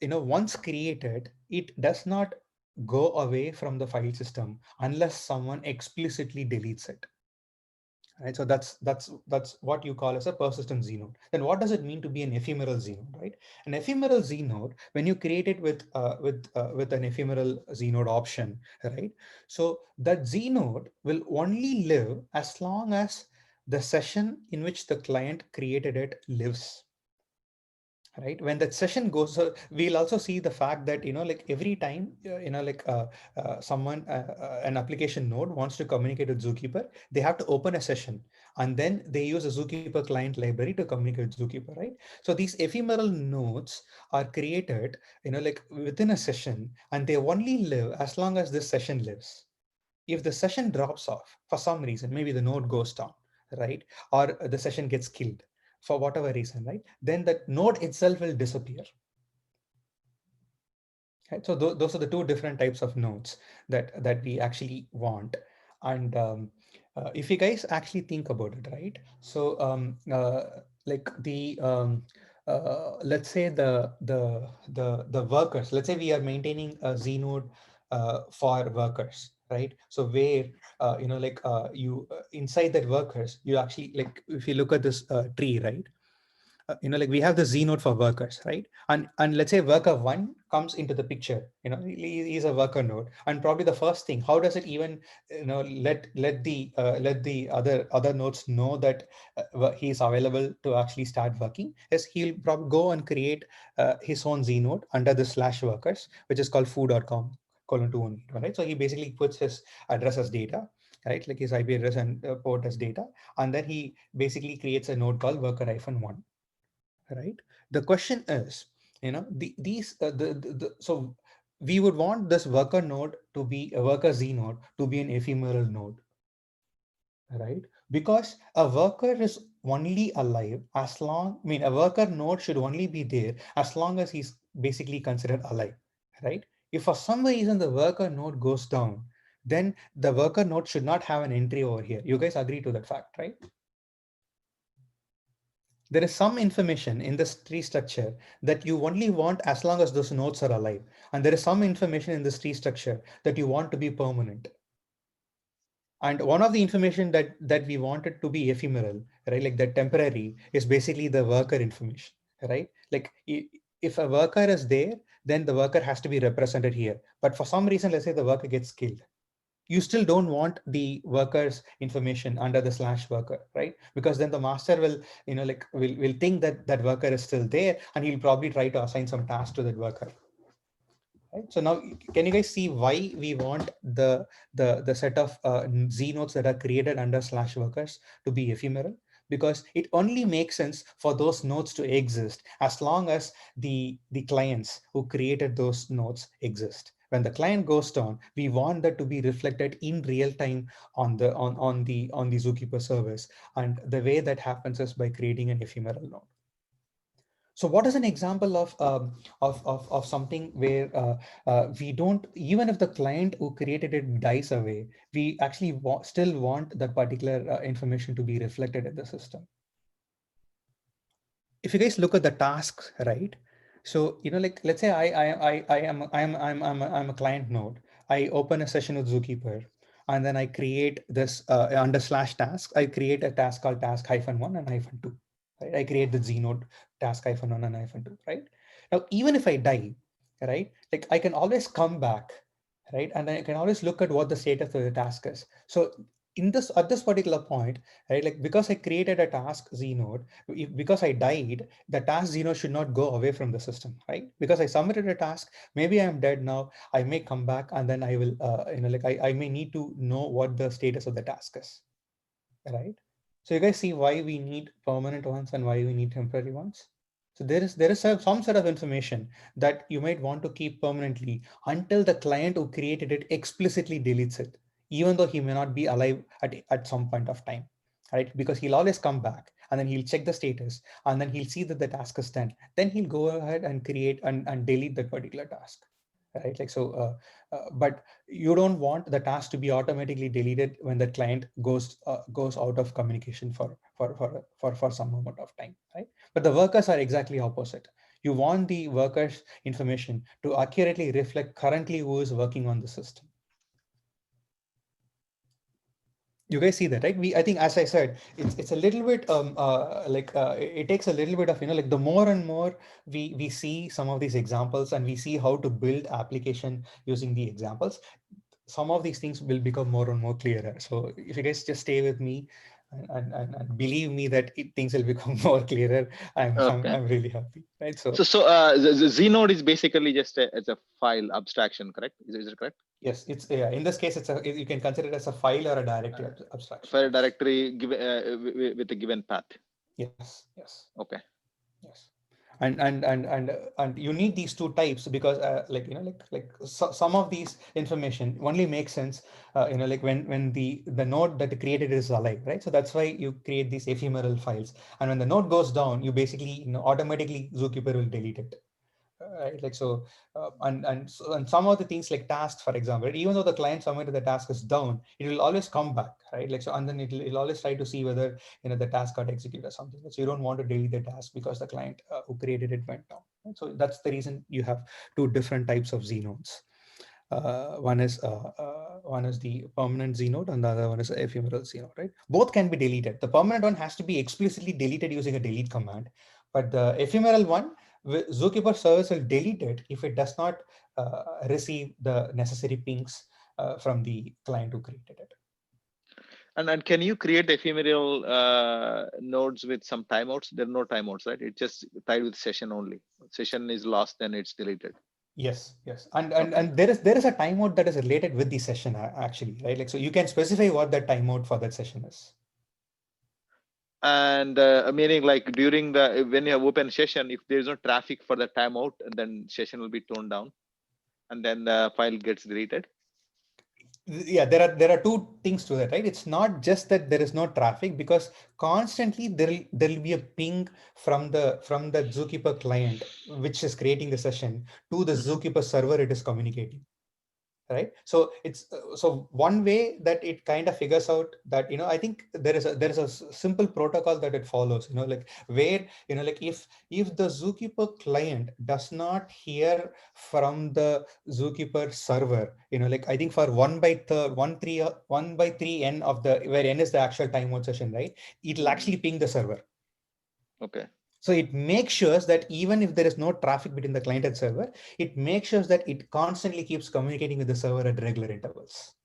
once created, it does not go away from the file system unless someone explicitly deletes it. Right, so that's what you call as a persistent Z node. Then what does it mean to be an ephemeral Z node, right? An ephemeral Z node, when you create it with an ephemeral Z node option, right? So that Z node will only live as long as the session in which the client created it lives. Right, when that session goes, so we'll also see the fact that, like every time, like someone, an application node wants to communicate with Zookeeper, they have to open a session, and then they use a Zookeeper client library to communicate with Zookeeper, right? So these ephemeral nodes are created, like within a session, and they only live as long as this session lives. If the session drops off for some reason, maybe the node goes down, right, or the session gets killed for whatever reason, right, then that node itself will disappear. Right? So those are the two different types of nodes that we actually want. And if you guys actually think about it, right, so like let's say the workers, let's say we are maintaining a Z node for workers, right? So where like you inside that workers, you actually, like if you look at this tree, right, like we have the Z node for workers, right? And let's say worker one comes into the picture, he's a worker node, and probably the first thing, how does it even, let the other nodes know that he's available to actually start working, is he'll probably go and create his own Z node under the slash workers, which is called foo.com :211, right? So he basically puts his address as data, right? Like his IP address and port as data. And then he basically creates a node called worker-1. Right. The question is, these so we would want this worker node to be a worker Z node to be an ephemeral node, right? Because a worker is only alive as long, I mean, a worker node should only be there as long as he's basically considered alive, right? If for some reason the worker node goes down, then the worker node should not have an entry over here. You guys agree to that fact, right? There is some information in this tree structure that you only want as long as those nodes are alive. And there is some information in this tree structure that you want to be permanent. And one of the information that we wanted to be ephemeral, right, like that temporary, is basically the worker information, right? Like if a worker is there, then the worker has to be represented here. But for some reason, let's say the worker gets killed, you still don't want the worker's information under the slash worker, right? Because then the master will, like will think that that worker is still there, and he'll probably try to assign some task to that worker. Right? So now, can you guys see why we want the set of Z nodes that are created under slash workers to be ephemeral? Because it only makes sense for those nodes to exist as long as the clients who created those nodes exist. When the client goes down, we want that to be reflected in real time on the Zookeeper service, and the way that happens is by creating an ephemeral node. So what is an example of something where we don't, even if the client who created it dies away, we actually still want that particular information to be reflected in the system? If you guys look at the tasks, right? So, like, let's say I'm a client node. I open a session with Zookeeper, and then I create this under slash task. I create a task called task -1 and -2. Right? I create the Z node task -1 and -2. Right now, even if I die, right, like I can always come back, right, and I can always look at what the status of the task is. So at this particular point, right, like because I created a task Z node, because I died, the task Z node should not go away from the system, right? Because I submitted a task, maybe I'm dead now, I may come back, and then I will, like I may need to know what the status of the task is, right? So you guys see why we need permanent ones and why we need temporary ones. So there is some sort of information that you might want to keep permanently until the client who created it explicitly deletes it, even though he may not be alive at some point of time, right? Because he'll always come back, and then he'll check the status, and then he'll see that the task is done. Then he'll go ahead and create and delete that particular task, right? Like so, but you don't want the task to be automatically deleted when the client goes out of communication for some amount of time, right? But the workers are exactly opposite. You want the workers' information to accurately reflect currently who is working on the system. You guys see that, right? I think, as I said, it's a little bit it takes a little bit of, like the more and more we see some of these examples and we see how to build application using the examples, some of these things will become more and more clearer. So if you guys just stay with me and believe me that things will become more clearer, I'm really happy, right? So the Z node is basically just as a file abstraction, correct? Is it correct? Yes, it's in this case, you can consider it as a file or a directory abstraction. File directory with a given path. Yes. Okay. Yes. And you need these two types because some of these information only makes sense like when the node that created is alive, right? So that's why you create these ephemeral files, and when the node goes down, you basically automatically Zookeeper will delete it, right? Like so, and some of the things like tasks, for example, right? Even though the client submitted the task is down, it will always come back, right? Like so, and then it'll always try to see whether the task got executed or something. So you don't want to delete the task because the client who created it went down, right? So that's the reason you have two different types of Z nodes. One is the permanent Z node, and the other one is the ephemeral Z node, right? Both can be deleted. The permanent one has to be explicitly deleted using a delete command, but the ephemeral one, Zookeeper service will delete it if it does not receive the necessary pings from the client who created it. And can you create ephemeral nodes with some timeouts? There are no timeouts, right? It's just tied with session only. Session is lost, then it's deleted. Yes, and there is a timeout that is related with the session actually, right? Like so, you can specify what that timeout for that session is. And meaning like during when you have open session, if there is no traffic for the timeout, then session will be toned down. and then the file gets deleted. Yeah, there are two things to that, right? It's not just that there is no traffic, because constantly there'll be a ping from the Zookeeper client, which is creating the session, to the Zookeeper server it is communicating. Right, so it's so one way that it kind of figures out that, I think there is a simple protocol that it follows, like where, like if the Zookeeper client does not hear from the Zookeeper server, like I think for 1/3 n of the, where n is the actual time mode session, right, it'll actually ping the server. Okay. So it makes sure that even if there is no traffic between the client and server, it makes sure that it constantly keeps communicating with the server at regular intervals.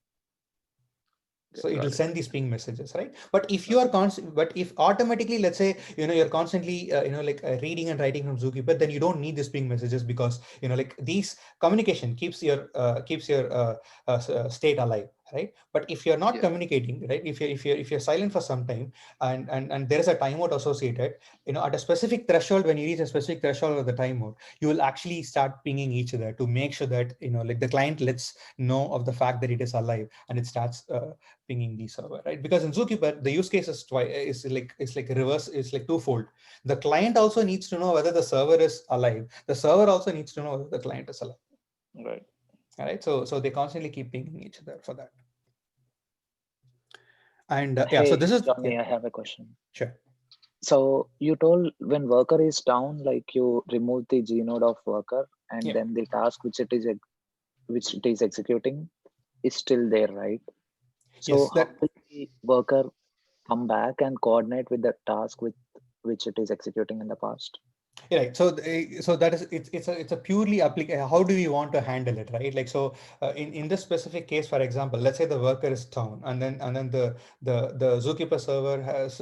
So it will send these ping messages, right? But if you are but if automatically, let's say, you're constantly, reading and writing from Zookeeper, then you don't need these ping messages, because, like these communication keeps your state alive, right? But if you're not communicating, right, if you're silent for some time, and there is a timeout associated, at a specific threshold, when you reach a specific threshold of the timeout, you will actually start pinging each other to make sure that, like the client lets know of the fact that it is alive, and it starts pinging the server, right? Because in Zookeeper, the use case is like reverse, is like twofold. The client also needs to know whether the server is alive. The server also needs to know whether the client is alive. Right. All right. So they constantly keep pinging each other for that. And Hey, so this is Johnny, I have a question. Sure. So you told when worker is down, like you remove the G node of worker, and then the task which it is executing is still there, right? So Yes, how will the worker come back and coordinate with the task which it is executing in the past? Right. So that is, it's a purely how do we want to handle it, right? Like, so in this specific case, for example, let's say the worker is down, and then the Zookeeper server has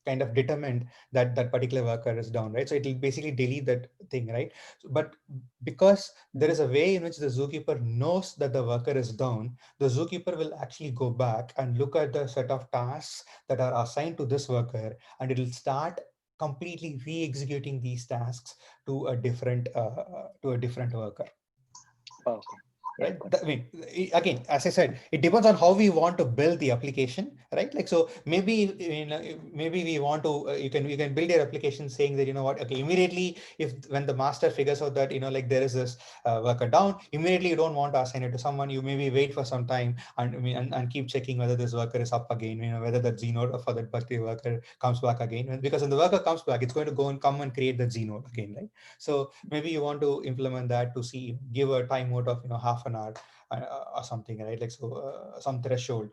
kind of determined that that particular worker is down, right? So it will basically delete that thing, right? But because there is a way in which the Zookeeper knows that the worker is down, the Zookeeper will actually go back and look at the set of tasks that are assigned to this worker, and it will start completely re-executing these tasks to a different worker. Okay. Right. I mean, again, as I said, it depends on how we want to build the application, right? Like, so maybe, maybe we want to, you can build your application saying that, okay, immediately when the master figures out that, like there is this worker down, immediately you don't want to assign it to someone. You maybe wait for some time and keep checking whether this worker is up again, whether that Z node for that particular worker comes back again. Because when the worker comes back, it's going to go and come and create the Z node again, right? So maybe you want to implement that to see, give a time mode of, half an hour or something, right? Like, so some threshold,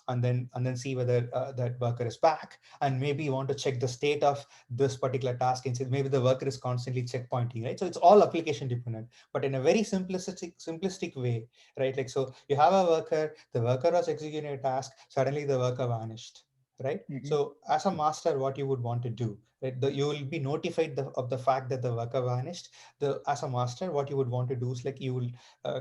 and then see whether that worker is back, and maybe you want to check the state of this particular task, and say maybe the worker is constantly checkpointing, right? So it's all application dependent, but in a very simplistic way, right? Like, so you have a worker, the worker was executing a task, suddenly the worker vanished, right? So as a master, what you would want to do, right? You will be notified of the fact that the worker vanished. As a master, what you would want to do is, like, you will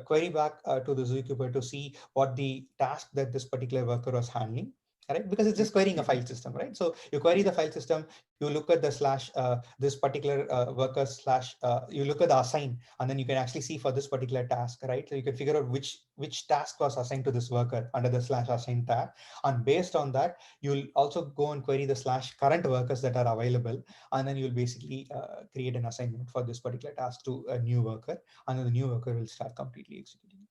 query back to the Zookeeper to see what the task that this particular worker was handling, right? Because it's just querying a file system, right? So you query the file system, you look at the slash, this particular worker slash, you look at the assign, and then you can actually see for this particular task, right? So you can figure out which task was assigned to this worker under the slash assign tab. And based on that, you'll also go and query the slash current workers that are available. And then you'll basically create an assignment for this particular task to a new worker, and then the new worker will start completely executing it.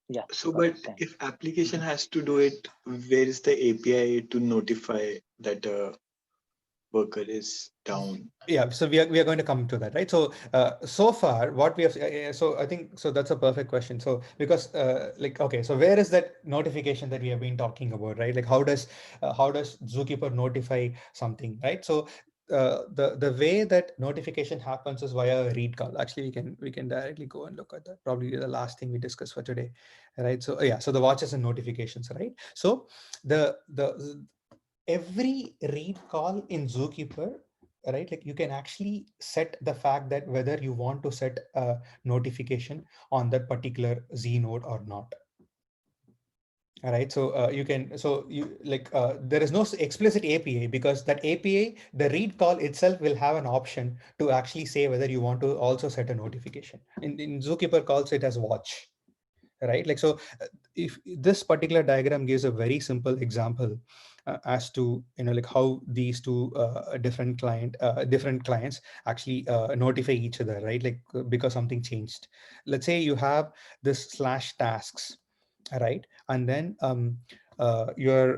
Yeah. So, but if application has to do it, where is the API to notify that a worker is down? Yeah, so we are going to come to that, right? So so far what we have, so I think, so that's a perfect question. So because like, okay, so where is that notification that we have been talking about, right? Like, how does Zookeeper notify something, right? So the way that notification happens is via a read call. Actually, we can directly go and look at that. Probably the last thing we discussed for today, right? So yeah, so the watches and notifications, right? So every read call in Zookeeper, right, like, you can actually set the fact that whether you want to set a notification on that particular Z node or not. All right, so there is no explicit API, because that API, the read call itself will have an option to actually say whether you want to also set a notification. In Zookeeper calls it as watch, right? Like, so if this particular diagram gives a very simple example as to, like how these two different clients actually notify each other, right? Like, because something changed. Let's say you have this slash tasks, right? And then your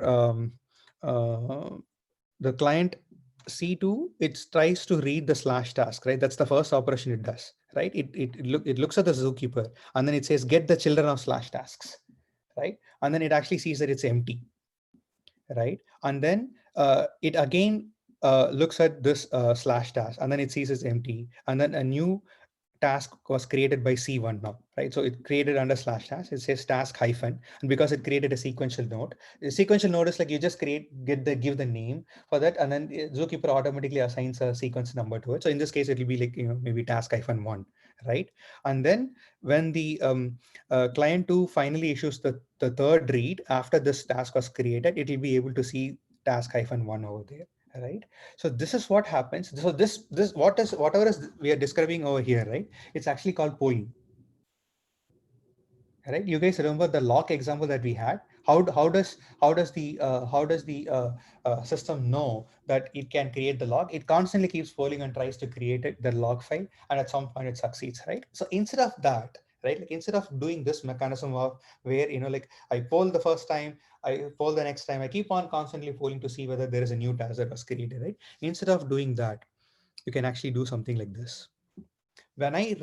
the client C2, it tries to read the slash task, right? That's the first operation it does, right? It looks at the Zookeeper, and then it says get the children of slash tasks, right? And then it actually sees that it's empty, right? And then it again looks at this slash task, and then it sees it's empty, and then a new task was created by C1 now, right? So it created under slash task, it says task hyphen, and because it created a sequential node, the sequential node is like you just give the name for that, and then Zookeeper automatically assigns a sequence number to it. So in this case, it will be like, maybe task hyphen 1, right? And then when the client 2 finally issues the third read after this task was created, it will be able to see task hyphen 1 over there, right? So this is what happens. So whatever is we are describing over here, right? It's actually called polling, right? You guys remember the lock example that we had? How does the system know that it can create the log? It constantly keeps polling and tries to create the log file, and at some point it succeeds, right? So instead of that, right, like instead of doing this mechanism of where, like I poll the first time, I poll the next time, I keep on constantly polling to see whether there is a new task that was created, right? Instead of doing that, you can actually do something like this. When I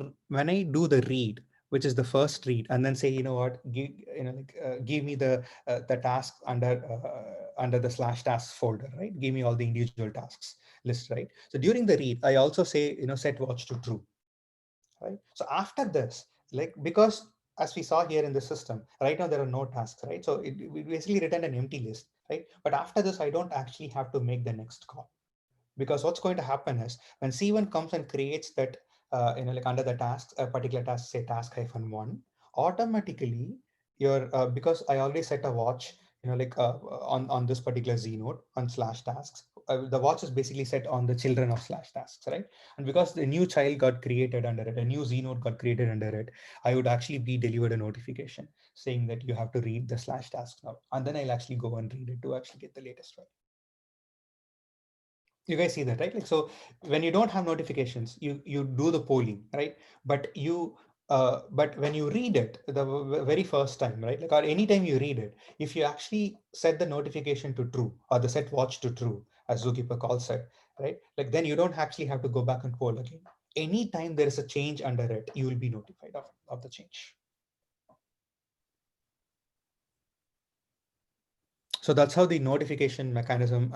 do the read, which is the first read, and then say, give me the task under the slash tasks folder, right? Give me all the individual tasks list, right? So during the read, I also say, set watch to true, right? So after this, like, because as we saw here in the system, right now there are no tasks, right? So we basically return an empty list, right? But after this, I don't actually have to make the next call, because what's going to happen is when C1 comes and creates that, like under the tasks, a particular task, say task hyphen 1, automatically because I already set a watch, on this particular Z node on slash tasks. The watch is basically set on the children of slash tasks, right? And because the new child got created under it, a new Z node got created under it, I would actually be delivered a notification saying that you have to read the slash tasks now. And then I'll actually go and read it to actually get the latest one. You guys see that, right? Like, so when you don't have notifications, you do the polling, right? But when you read it the very first time, right? Like, or anytime you read it, if you actually set the notification to true, or the set watch to true, as Zookeeper calls it, right? Like, then you don't actually have to go back and poll again. Anytime there is a change under it, you will be notified of the change. So that's how the notification mechanism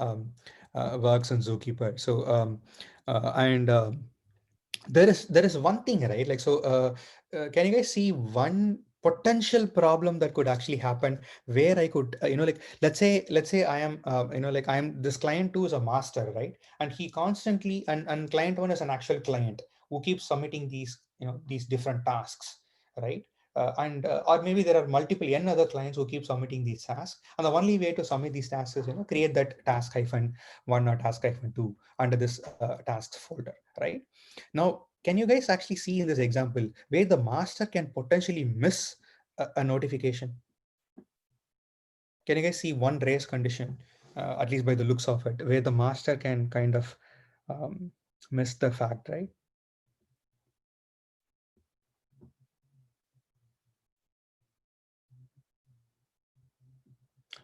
works in Zookeeper. So there is one thing, right? Like, so can you guys see one potential problem that could actually happen where I could, like, let's say I am, like I'm this client 2 is a master, right? And he constantly, and client 1 is an actual client who keeps submitting these, these different tasks, right? Or maybe there are multiple n other clients who keep submitting these tasks, and the only way to submit these tasks is, create that task hyphen 1 or task hyphen 2 under this tasks folder, right? Now, can you guys actually see in this example where the master can potentially miss a notification? Can you guys see one race condition, at least by the looks of it, where the master can kind of miss the fact, right?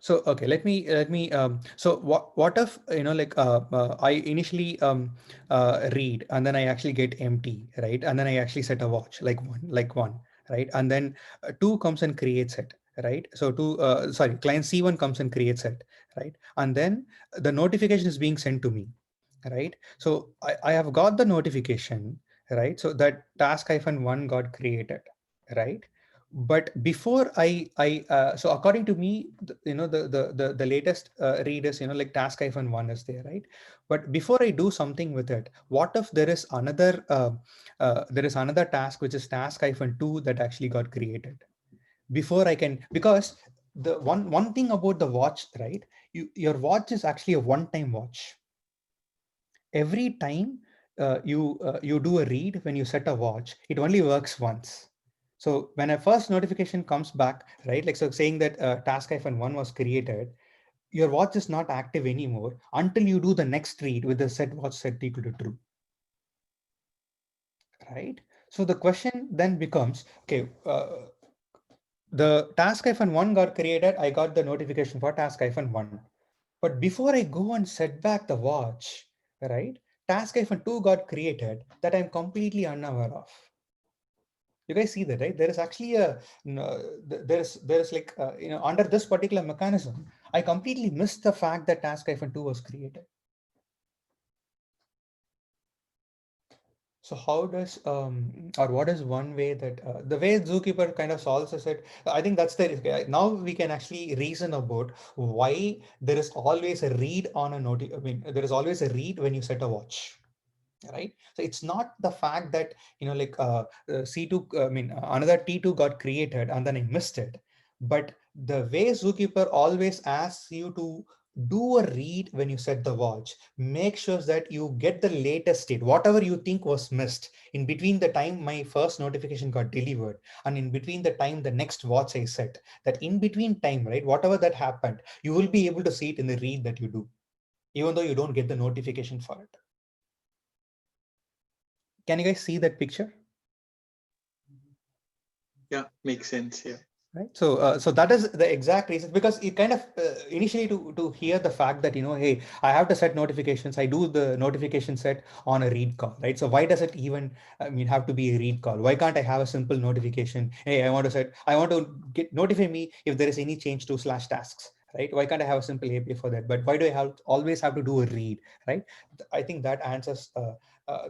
So, okay, let me so what if, like I initially read, and then I actually get empty, right? And then I actually set a watch like one, right? And then 2 comes and creates it, right? So client C1 comes and creates it, right? And then the notification is being sent to me, right? So I have got the notification, right? So that task hyphen 1 got created, right? But before so according to me, the latest read is, like task hyphen 1 is there, right? But before I do something with it, what if there is another task which is task hyphen 2 that actually got created before I can, because the one thing about the watch, right? Your watch is actually a one-time watch. Every time you do a read when you set a watch, it only works once. So when a first notification comes back, right, like so saying that task-1 was created, your watch is not active anymore until you do the next read with the set watch set equal to true. Right? So the question then becomes, okay, the task-1 got created, I got the notification for task-1. But before I go and set back the watch, right, task-2 got created that I'm completely unaware of. You guys see that, right? There is actually a, there's like, under this particular mechanism, I completely missed the fact that task-2 was created. So how does, or what is one way that, the way Zookeeper kind of solves this, I think that's the, now we can actually reason about why there is always a read on a there is always a read when you set a watch, right? So it's not the fact that, like C2, another T2 got created and then I missed it. But the way Zookeeper always asks you to do a read when you set the watch, make sure that you get the latest state, whatever you think was missed in between the time my first notification got delivered and in between the time the next watch I set, that in between time, right, whatever that happened, you will be able to see it in the read that you do, even though you don't get the notification for it. Can you guys see that picture? Yeah, makes sense. Yeah. Right. So, so that is the exact reason, because it kind of initially to hear the fact that, hey, I have to set notifications. I do the notification set on a read call, right? So why does it even, have to be a read call? Why can't I have a simple notification? Hey, I want to notify me if there is any change to /tasks, right? Why can't I have a simple API for that? But why do I always have to do a read, right? I think that answers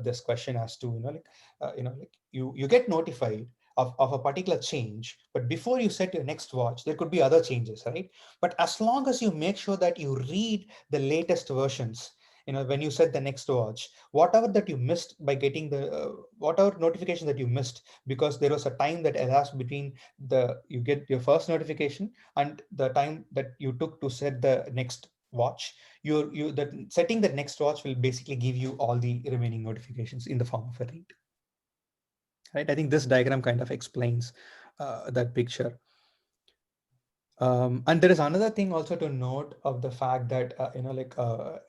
this question as to, like you get notified of a particular change, but before you set your next watch, there could be other changes, right? But as long as you make sure that you read the latest versions, when you set the next watch, whatever that you missed by getting the whatever notification that you missed because there was a time that elapsed between you get your first notification and the time that you took to set the next watch, setting the next watch will basically give you all the remaining notifications in the form of a read. Right, I think this diagram kind of explains that picture. And there is another thing also to note of the fact that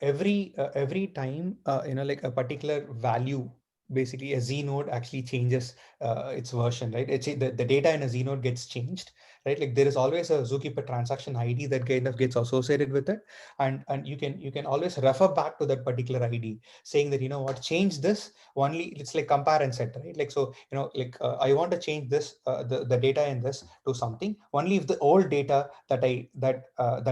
every time like a particular value, basically a Z node actually changes its version, right? The data in a Z node gets changed, right? Like there is always a Zookeeper transaction ID that kind of gets associated with it, and you can always refer back to that particular ID, saying that what, change this only. It's like compare and set, right? Like so, like I want to change this the data in this to something only if the old data that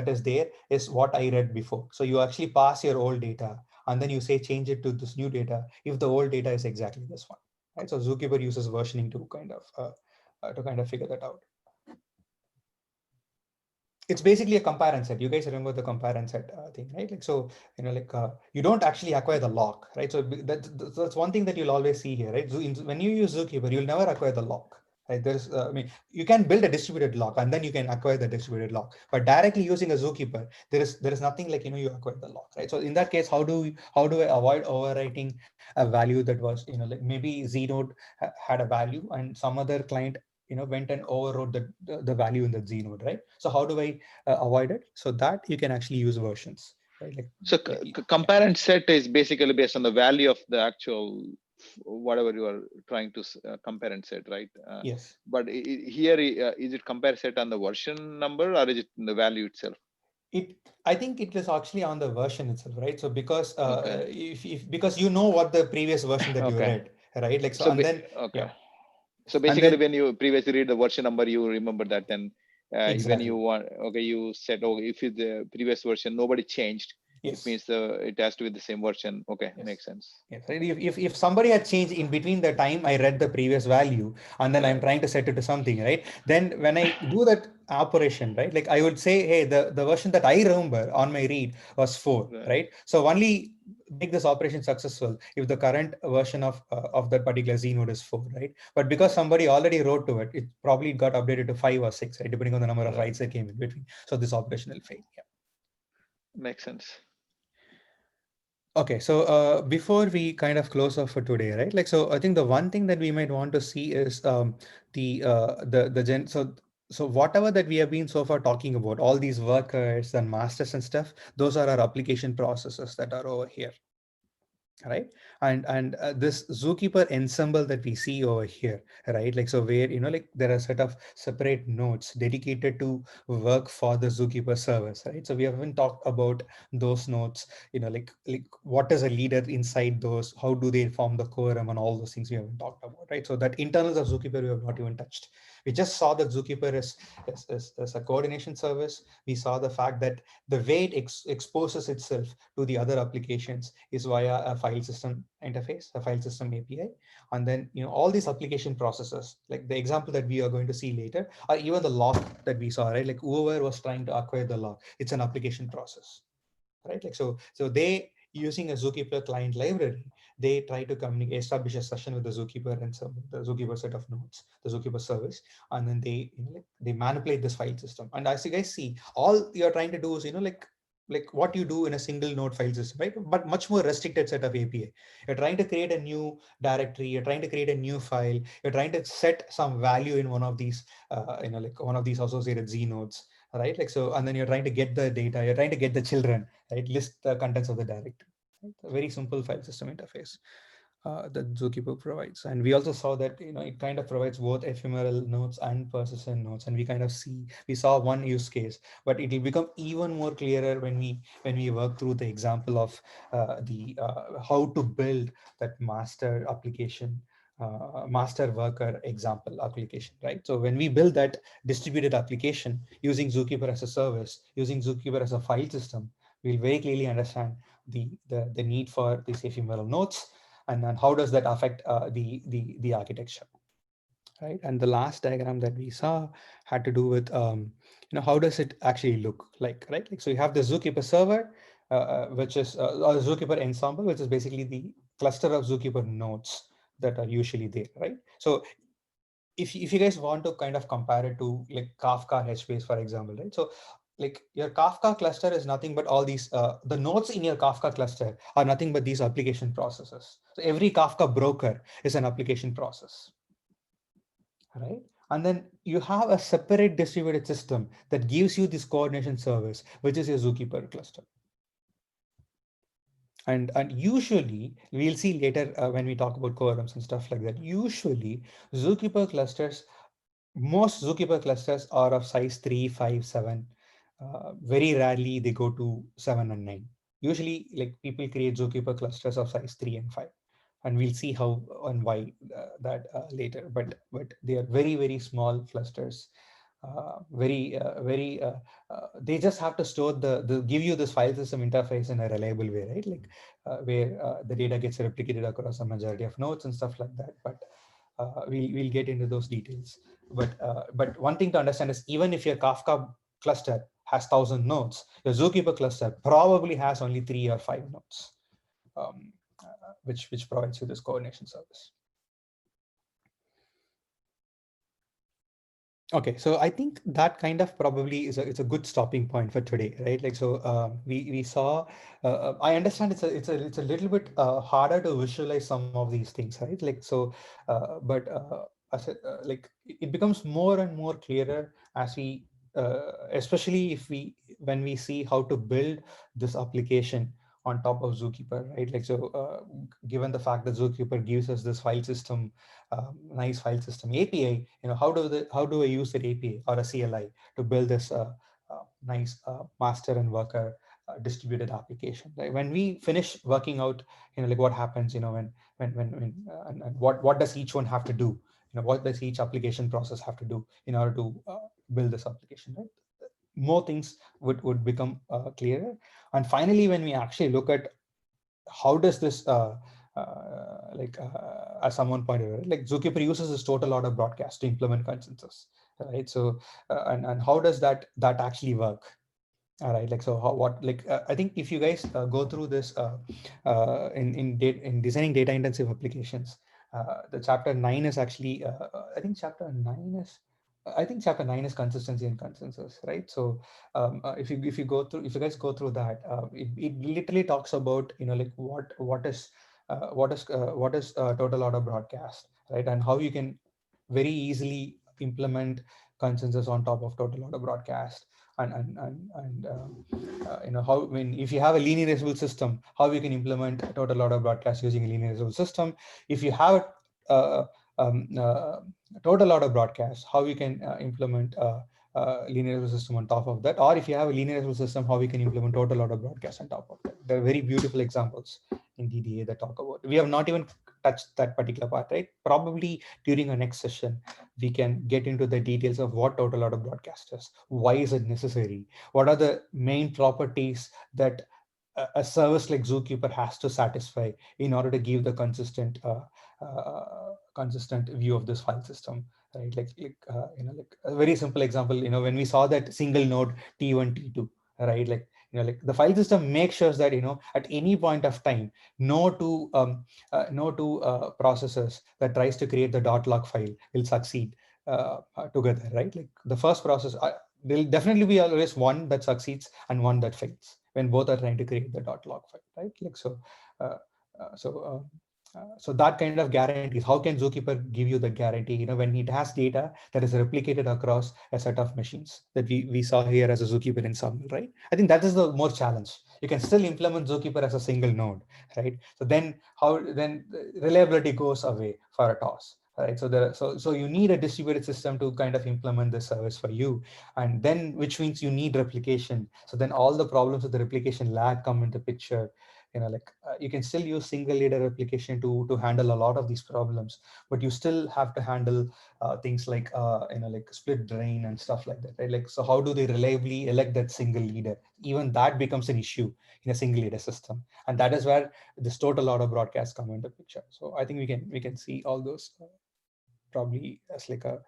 is there is what I read before. So you actually pass your old data and then you say change it to this new data if the old data is exactly this one, right? So Zookeeper uses versioning to kind of figure that out. It's basically a compare and set. You guys remember the compare and set thing, right? Like so, you don't actually acquire the lock, right? So that's one thing that you'll always see here, right? When you use Zookeeper, you'll never acquire the lock. Right? There's, you can build a distributed lock and then you can acquire the distributed lock. But directly using a Zookeeper, there is nothing like you acquire the lock, right? So in that case, how do I avoid overwriting a value that was like maybe Z node had a value and some other client went and overrode the value in the Z node, right? So how do I avoid it? So that you can actually use versions, right? Like, so compare and set is basically based on the value of the actual whatever you are trying to compare and set, right? Yes. But here, is it compare set on the version number or is it in the value itself? I think it is actually on the version itself, right? So because because what the previous version that you read, right? Like so and then So basically, when you previously read the version number, you remember that. Then when you want, you said, if the previous version nobody changed, it means it has to be the same version. Okay, makes sense. Yes. If somebody had changed in between the time I read the previous value and then I'm trying to set it to something, right? Then when I do that operation, right? Like I would say, hey, the version that I remember on my read was 4, right? So only make this operation successful if the current version of that particular Z node is 4, right? But because somebody already wrote to it, it probably got updated to 5 or 6, right? Depending on the number of writes that came in between. So this operation will fail. Yeah. Makes sense. Okay, so before we kind of close off for today, right? Like, so I think the one thing that we might want to see is so whatever that we have been so far talking about, all these workers and masters and stuff, those are our application processes that are over here, right? And this Zookeeper ensemble that we see over here, right? Like, so where, like there are a set of separate nodes dedicated to work for the Zookeeper service, right? So we haven't talked about those nodes, like what is a leader inside those, how do they form the quorum, and all those things we haven't talked about, right? So that internals of Zookeeper we have not even touched. We just saw that Zookeeper is a coordination service. We saw the fact that the way it exposes itself to the other applications is via a file system interface, a file system API. And then, all these application processes, like the example that we are going to see later, or even the log that we saw, right? Like whoever was trying to acquire the log, it's an application process, right? Like, so they, using a Zookeeper client library, they try to communicate, establish a session with the Zookeeper and some the Zookeeper set of nodes, the Zookeeper service, and then they they manipulate this file system. And as you guys see, all you're trying to do is like what you do in a single node file system, right? But much more restricted set of API. You're trying to create a new directory, you're trying to create a new file, you're trying to set some value in one of these, like one of these associated Z nodes, right? Like, so, and then you're trying to get the data, you're trying to get the children, right? List the contents of the directory. Right? A very simple file system interface that Zookeeper provides. And we also saw that, it kind of provides both ephemeral nodes and persistent nodes. And we saw one use case, but it will become even more clearer when we work through the example of how to build that master application, master worker example application, right? So when we build that distributed application using Zookeeper as a service, using Zookeeper as a file system, we'll very clearly understand the need for these ephemeral nodes, and then how does that affect the architecture, right? And the last diagram that we saw had to do with how does it actually look like, right? Like, so you have the Zookeeper server, which is a Zookeeper ensemble, which is basically the cluster of Zookeeper nodes that are usually there, right? So if you guys want to kind of compare it to like Kafka HBase, for example, right? So like your Kafka cluster is nothing but all these, the nodes in your Kafka cluster are nothing but these application processes. So every Kafka broker is an application process, right? And then you have a separate distributed system that gives you this coordination service, which is your Zookeeper cluster. And usually we'll see later when we talk about quorums and stuff like that, usually Zookeeper clusters, most Zookeeper clusters are of size 3, 5, 7. Very rarely they go to 7 and 9. Usually, like people create Zookeeper clusters of size 3 and 5, and we'll see how and why that later. But they are very, very small clusters. They just have to store give you this file system interface in a reliable way, right? Like where the data gets replicated across a majority of nodes and stuff like that. But we'll get into those details. But one thing to understand is even if your Kafka cluster has 1,000 nodes, your Zookeeper cluster probably has only 3 or 5 nodes, which provides you this coordination service. Okay, so I think that kind of probably it's a good stopping point for today, right? Like, so we saw. I understand it's a little bit harder to visualize some of these things, right? Like, so, but like it becomes more and more clearer as we, especially when we see how to build this application on top of Zookeeper, right? Like, so given the fact that Zookeeper gives us this file system, nice file system API, how do I use that API or a CLI to build this nice master and worker distributed application, right? When we finish working out, like what happens, when and what does each one have to do, what does each application process have to do in order to build this application, right? More things would become clearer. And finally, when we actually look at how does this as someone pointed out, like Zookeeper uses this total order broadcast to implement consensus, right? So and how does that actually work, All right, like so I think if you guys go through this in designing data intensive applications, the chapter 9 is actually I think chapter 9 is consistency and consensus, right? So if you go through, if you guys go through that, it literally talks about, you know, like what is total auto broadcast, right? And how you can very easily implement consensus on top of total auto broadcast, and you know, how, when if you have a linear irreversible system, how you can implement total auto broadcast using a linear irreversible system. If you have uh, um, uh, total auto broadcast, how you can implement linear irreversible system on top of that, or if you have a linear irreversible system, how we can implement total auto broadcast on top of that. There are very beautiful examples in DDA that talk about. We have not even touched that particular part, right? Probably during our next session, we can get into the details of what total auto broadcast is, why is it necessary, what are the main properties that a service like Zookeeper has to satisfy in order to give the consistent view of this file system, right? You know, like a very simple example, you know, when we saw that single node T1, T2, right? Like, you know, like the file system makes sure that, you know, at any point of time, no two processes that tries to create the .log file will succeed together, right? Like the first process, there'll definitely be always one that succeeds and one that fails when both are trying to create the .log file, right? Like so, so that kind of guarantees. How can Zookeeper give you the guarantee? You know, when it has data that is replicated across a set of machines that we saw here as a Zookeeper ensemble, right? I think that is the more challenge. You can still implement Zookeeper as a single node, right? So then reliability goes away for a toss. Right, so you need a distributed system to kind of implement this service for you, and then which means you need replication. So then all the problems of the replication lag come into picture. You know, like you can still use single leader replication to handle a lot of these problems, but you still have to handle things like you know, like split drain and stuff like that, right? Like, so how do they reliably elect that single leader? Even that becomes an issue in a single leader system, and that is where this total auto broadcast come into picture. So I think we can see all those probably as like a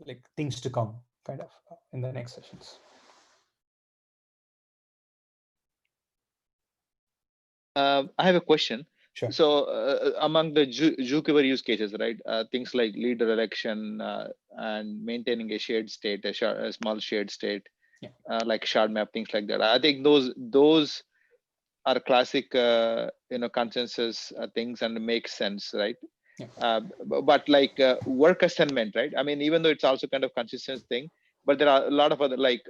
like things to come kind of in the next sessions. I have a question. Sure. So among the Zookeeper use cases, right? Things like leader election and maintaining a shared state, a small shared state, Yeah. like shard map, things like that. I think those are classic, you know, consensus things and make sense, right? Yeah. But like work assignment, right? I mean, even though it's also kind of consistent thing, but there are a lot of other like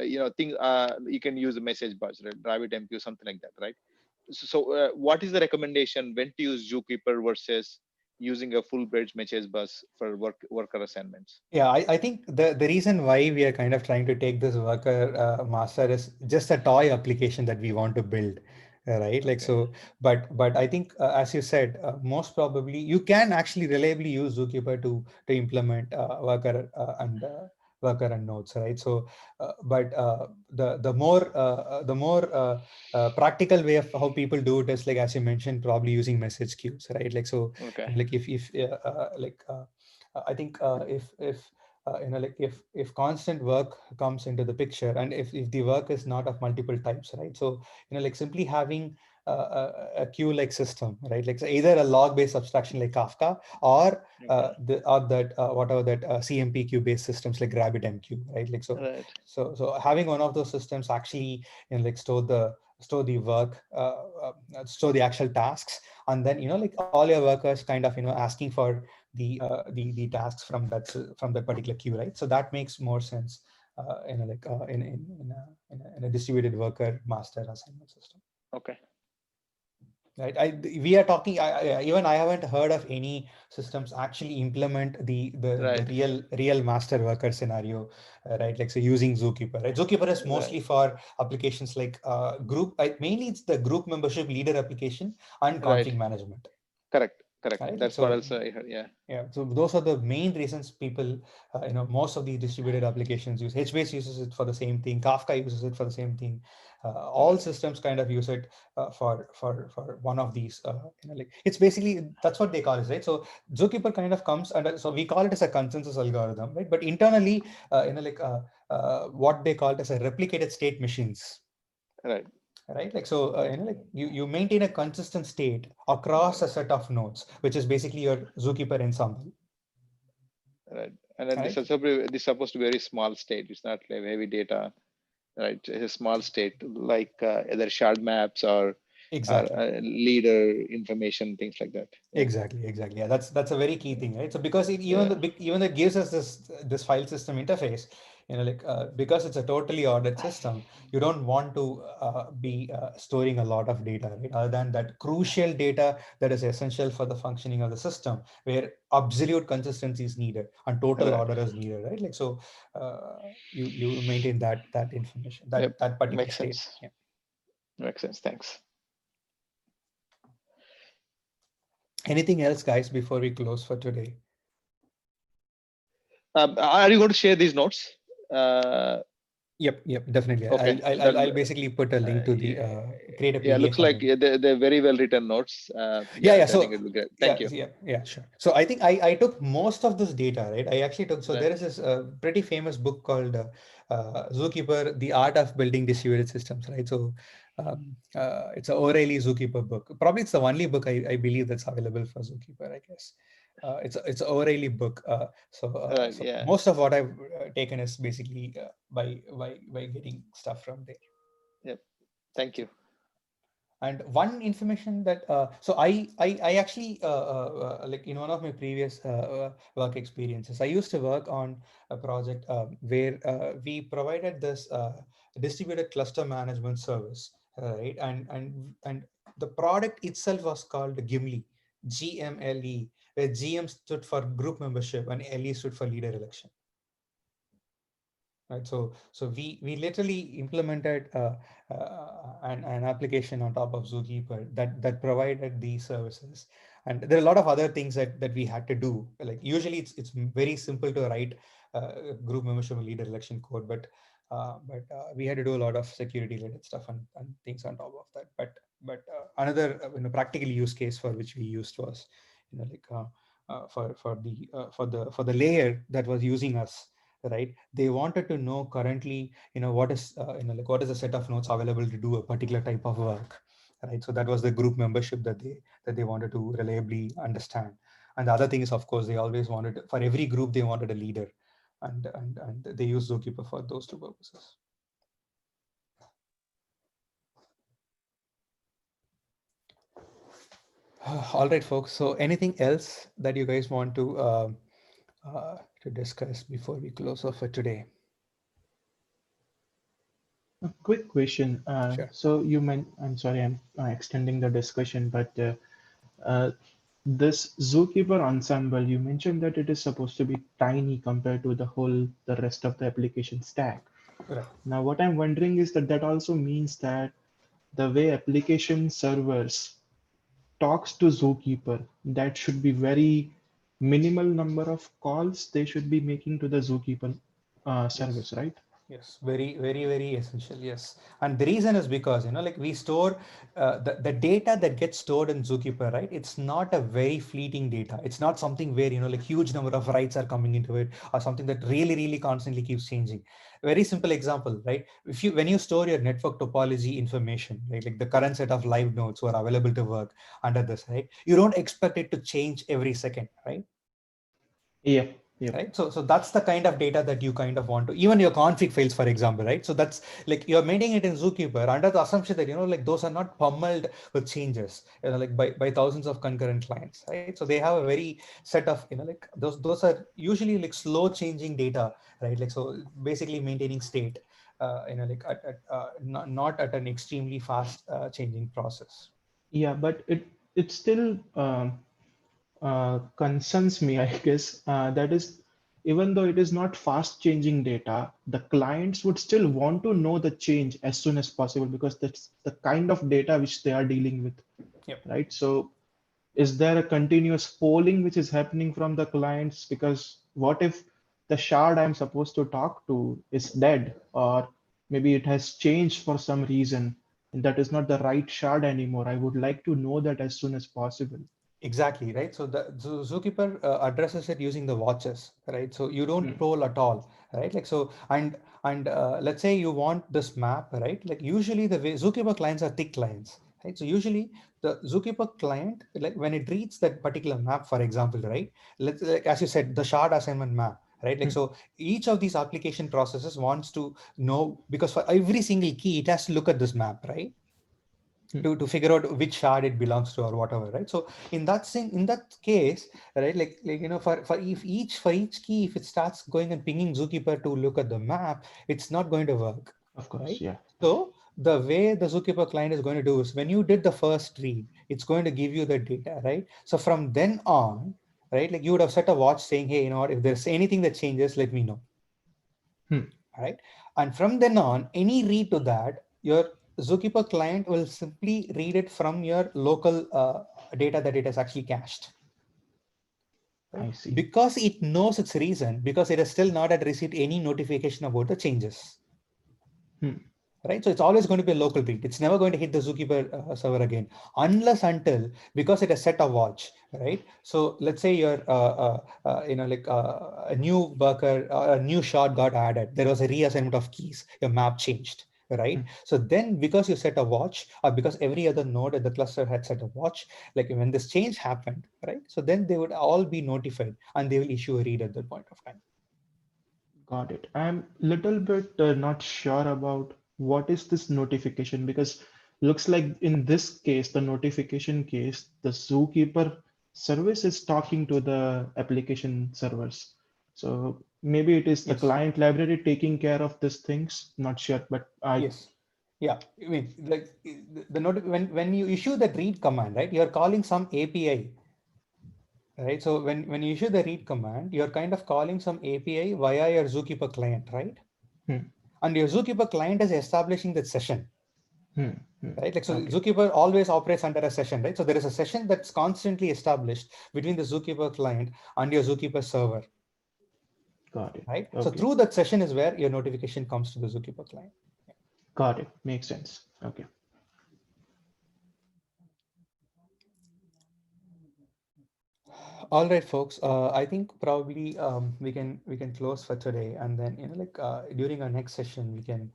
you know, things you can use a message bus, right? RabbitMQ, something like that, right? So what is the recommendation when to use Zookeeper versus using a full bridge message bus for worker assignments? Yeah, I think the reason why we are kind of trying to take this worker master is just a toy application that we want to build, right? Like, so, but I think as you said, most probably you can actually reliably use Zookeeper to implement worker and nodes, right? So, but the more practical way of how people do it is, like, as you mentioned, probably using message queues, right? Like, so, Okay. like if I think if you know, like if constant work comes into the picture, and if the work is not of multiple types, right? So, you know, like simply having a queue like system, right? Like, so either a log based abstraction like Kafka, or whatever that CMP queue based systems like RabbitMQ, right? Like, so Right. so having one of those systems actually, you know, like store the work, store the actual tasks, and then, you know, like all your workers kind of, you know, asking for the tasks from that particular queue, right? So that makes more sense, you know, like in a distributed worker master assignment system. Okay. Right. We are talking. Even I haven't heard of any systems actually implement the real master worker scenario, right? Like, so using Zookeeper. Right? Zookeeper is mostly for applications like group. Mainly, it's the group membership leader application and config management. Correct. Correct. Right? That's So, what else I heard. Yeah. yeah, so those are the main reasons people, most of these distributed applications use. HBase uses it for the same thing. Kafka uses it for the same thing. All Right. systems kind of use it for one of these. Like it's basically that's what they call it, right? So Zookeeper kind of comes under. So we call it as a consensus algorithm, right? But internally, what they call it as a replicated state machines. Right. Right, like so, like you maintain a consistent state across a set of nodes, which is basically your Zookeeper ensemble. Right, and then Right. this is supposed to be very small state. It's not like heavy data, right? It's a small state, like either shard maps or Exactly. leader information, things like that. Yeah. Exactly. Yeah, that's a very key thing, right? So because it Yeah. even though it gives us this file system interface, because it's a totally ordered system, you don't want to be storing a lot of data, right? Other than that crucial data that is essential for the functioning of the system, where absolute consistency is needed and total Right. order is needed, right? Like so, you maintain that information, that particular Makes state. sense. Yeah. Makes sense. Thanks. Anything else, guys, before we close for today? Are you going to share these notes? Yep, definitely. Okay. I'll basically put a link to the create a PDF. Yeah, looks like they're very well written notes. Yeah. So So I think it'll be great. Thank you. Yeah, sure. So I think I took most of this data, right? I actually took, so Right. there is this pretty famous book called Zookeeper, The Art of Building Distributed Systems, right? So it's a O'Reilly Zookeeper book. Probably it's the only book I believe that's available for Zookeeper, I guess. It's an O'Reilly book. So Yeah. most of what I've taken is basically by getting stuff from there. Yep. Thank you. And one information that so I actually like in one of my previous work experiences, I used to work on a project where we provided this distributed cluster management service, right? And the product itself was called Gimli, GMLE, where GM stood for group membership and LE stood for leader election. Right, so we literally implemented an application on top of Zookeeper that provided these services, and there are a lot of other things that we had to do. Like usually it's very simple to write group membership and leader election code, but we had to do a lot of security related stuff and things on top of that. But another practical use case for which we used was for the layer that was using us. Right, they wanted to know currently, what is what is the set of nodes available to do a particular type of work, right? So that was the group membership that they wanted to reliably understand. And the other thing is, of course, they always wanted, for every group they wanted a leader, and they use Zookeeper for those two purposes. All right, folks. So anything else that you guys want to discuss before we close off for today? A quick question. Sure. So you meant, I'm sorry, I'm extending the discussion, but this Zookeeper ensemble, you mentioned that it is supposed to be tiny compared to the rest of the application stack. Right. Now, what I'm wondering is that also means that the way application servers talks to Zookeeper, that should be very minimal number of calls they should be making to the Zookeeper service, right? Yes, very, very, very essential. Yes, and the reason is because like we store the data that gets stored in Zookeeper, right? It's not a very fleeting data. It's not something where like huge number of writes are coming into it, or something that really constantly keeps changing. Very simple example, right? When you store your network topology information, right, like the current set of live nodes who are available to work under this, right? You don't expect it to change every second, right? Yeah. Right, so that's the kind of data that you kind of want to, even your config files, for example, right? So that's like you're maintaining it in Zookeeper under the assumption that like those are not pummeled with changes, like by thousands of concurrent clients, right? So they have a very set of like those are usually like slow changing data, right? Like so basically maintaining state like not at an extremely fast changing process. Yeah, but it still concerns me, I guess, that is, even though it is not fast changing data, the clients would still want to know the change as soon as possible, because that's the kind of data which they are dealing with. Yep. Right? So is there a continuous polling which is happening from the clients? Because what if the shard I'm supposed to talk to is dead, or maybe it has changed for some reason and that is not the right shard anymore? I would like to know that as soon as possible. Exactly, right? So the Zookeeper addresses it using the watches, right? So you don't poll at all, right? Like so, and let's say you want this map, right? Like usually the way Zookeeper clients are thick clients, right? So usually the Zookeeper client, like when it reads that particular map, for example, right? Let's like as you said, the shard assignment map, right? Like so, each of these application processes wants to know, because for every single key, it has to look at this map, right? To figure out which shard it belongs to or whatever, right? So in that case, right, like you know, for each key, if it starts going and pinging Zookeeper to look at the map, it's not going to work. Of course, right? yeah. So the way the Zookeeper client is going to do is when you did the first read, it's going to give you the data, right? So from then on, right, like you would have set a watch saying, hey, you know what, if there's anything that changes, let me know. Right? And from then on, any read to that, your Zookeeper client will simply read it from your local data that it has actually cached. Right? I see. Because it knows its reason, because it has still not had received any notification about the changes. Right? So it's always going to be a local read. It's never going to hit the Zookeeper server again, unless until, because it has set a watch, right? So let's say you're, you know, like a new worker, a new shard got added. There was a reassignment of keys. Your map changed, right? So then because you set a watch, or because every other node in the cluster had set a watch, like when this change happened, right? So then they would all be notified and they will issue a read at that point of time. Got it. I'm little bit not sure about what is this notification, because looks like in this case, the notification case, the Zookeeper service is talking to the application servers. So maybe it is the client library taking care of these things. Not sure, but Yes. Yeah, I mean, like when you issue that read command, right? You're calling some API, right? So when you issue the read command, you're kind of calling some API via your Zookeeper client, right? And your Zookeeper client is establishing that session, right? Like so, Zookeeper always operates under a session, right? So there is a session that's constantly established between the Zookeeper client and your Zookeeper server. Got it. Right. So through that session is where your notification comes to the Zookeeper client. Got it. Makes sense. Okay. All right, folks. I think probably we can close for today, and then you know, like during our next session, we can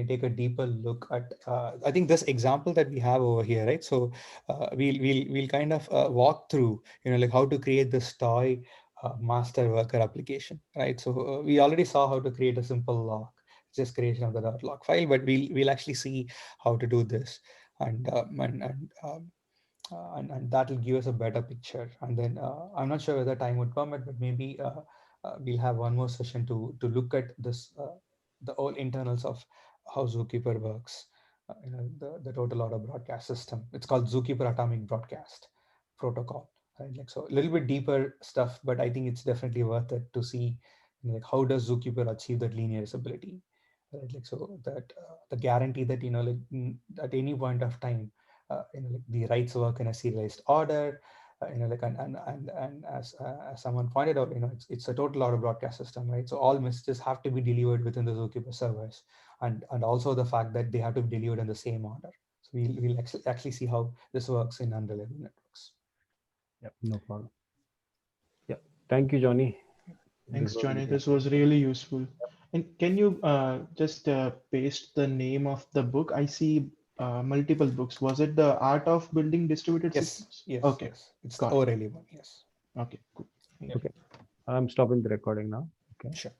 take a deeper look at. I think this example that we have over here, right? So we'll kind of walk through, you know, like how to create this toy master worker application, right? So we already saw how to create a simple lock, just creation of the .lock file, but we'll actually see how to do this, and and that will give us a better picture. And then I'm not sure whether time would permit, but maybe we'll have one more session to look at this, the whole internals of how Zookeeper works, you know, the total order broadcast system. It's called Zookeeper Atomic Broadcast Protocol. Right? Like so, a little bit deeper stuff, but I think it's definitely worth it to see, you know, like how does Zookeeper achieve that linear usability, right? Like so that the guarantee that, you know, like at any point of time, you know, like the writes work in a serialized order, you know, like and as someone pointed out, you know, it's a total order broadcast system, right? So all messages have to be delivered within the Zookeeper servers, and also the fact that they have to be delivered in the same order. So we'll actually see how this works in unreliable networks. Yep, no problem. Yeah, thank you, Johnny. Thanks, Johnny. This was really useful. And can you just paste the name of the book? I see multiple books. Was it The Art of Building Distributed Systems? Yes. Okay. Yes. It's the O'Reilly one. Yes. Okay, cool. Okay. I'm stopping the recording now. Okay. Sure.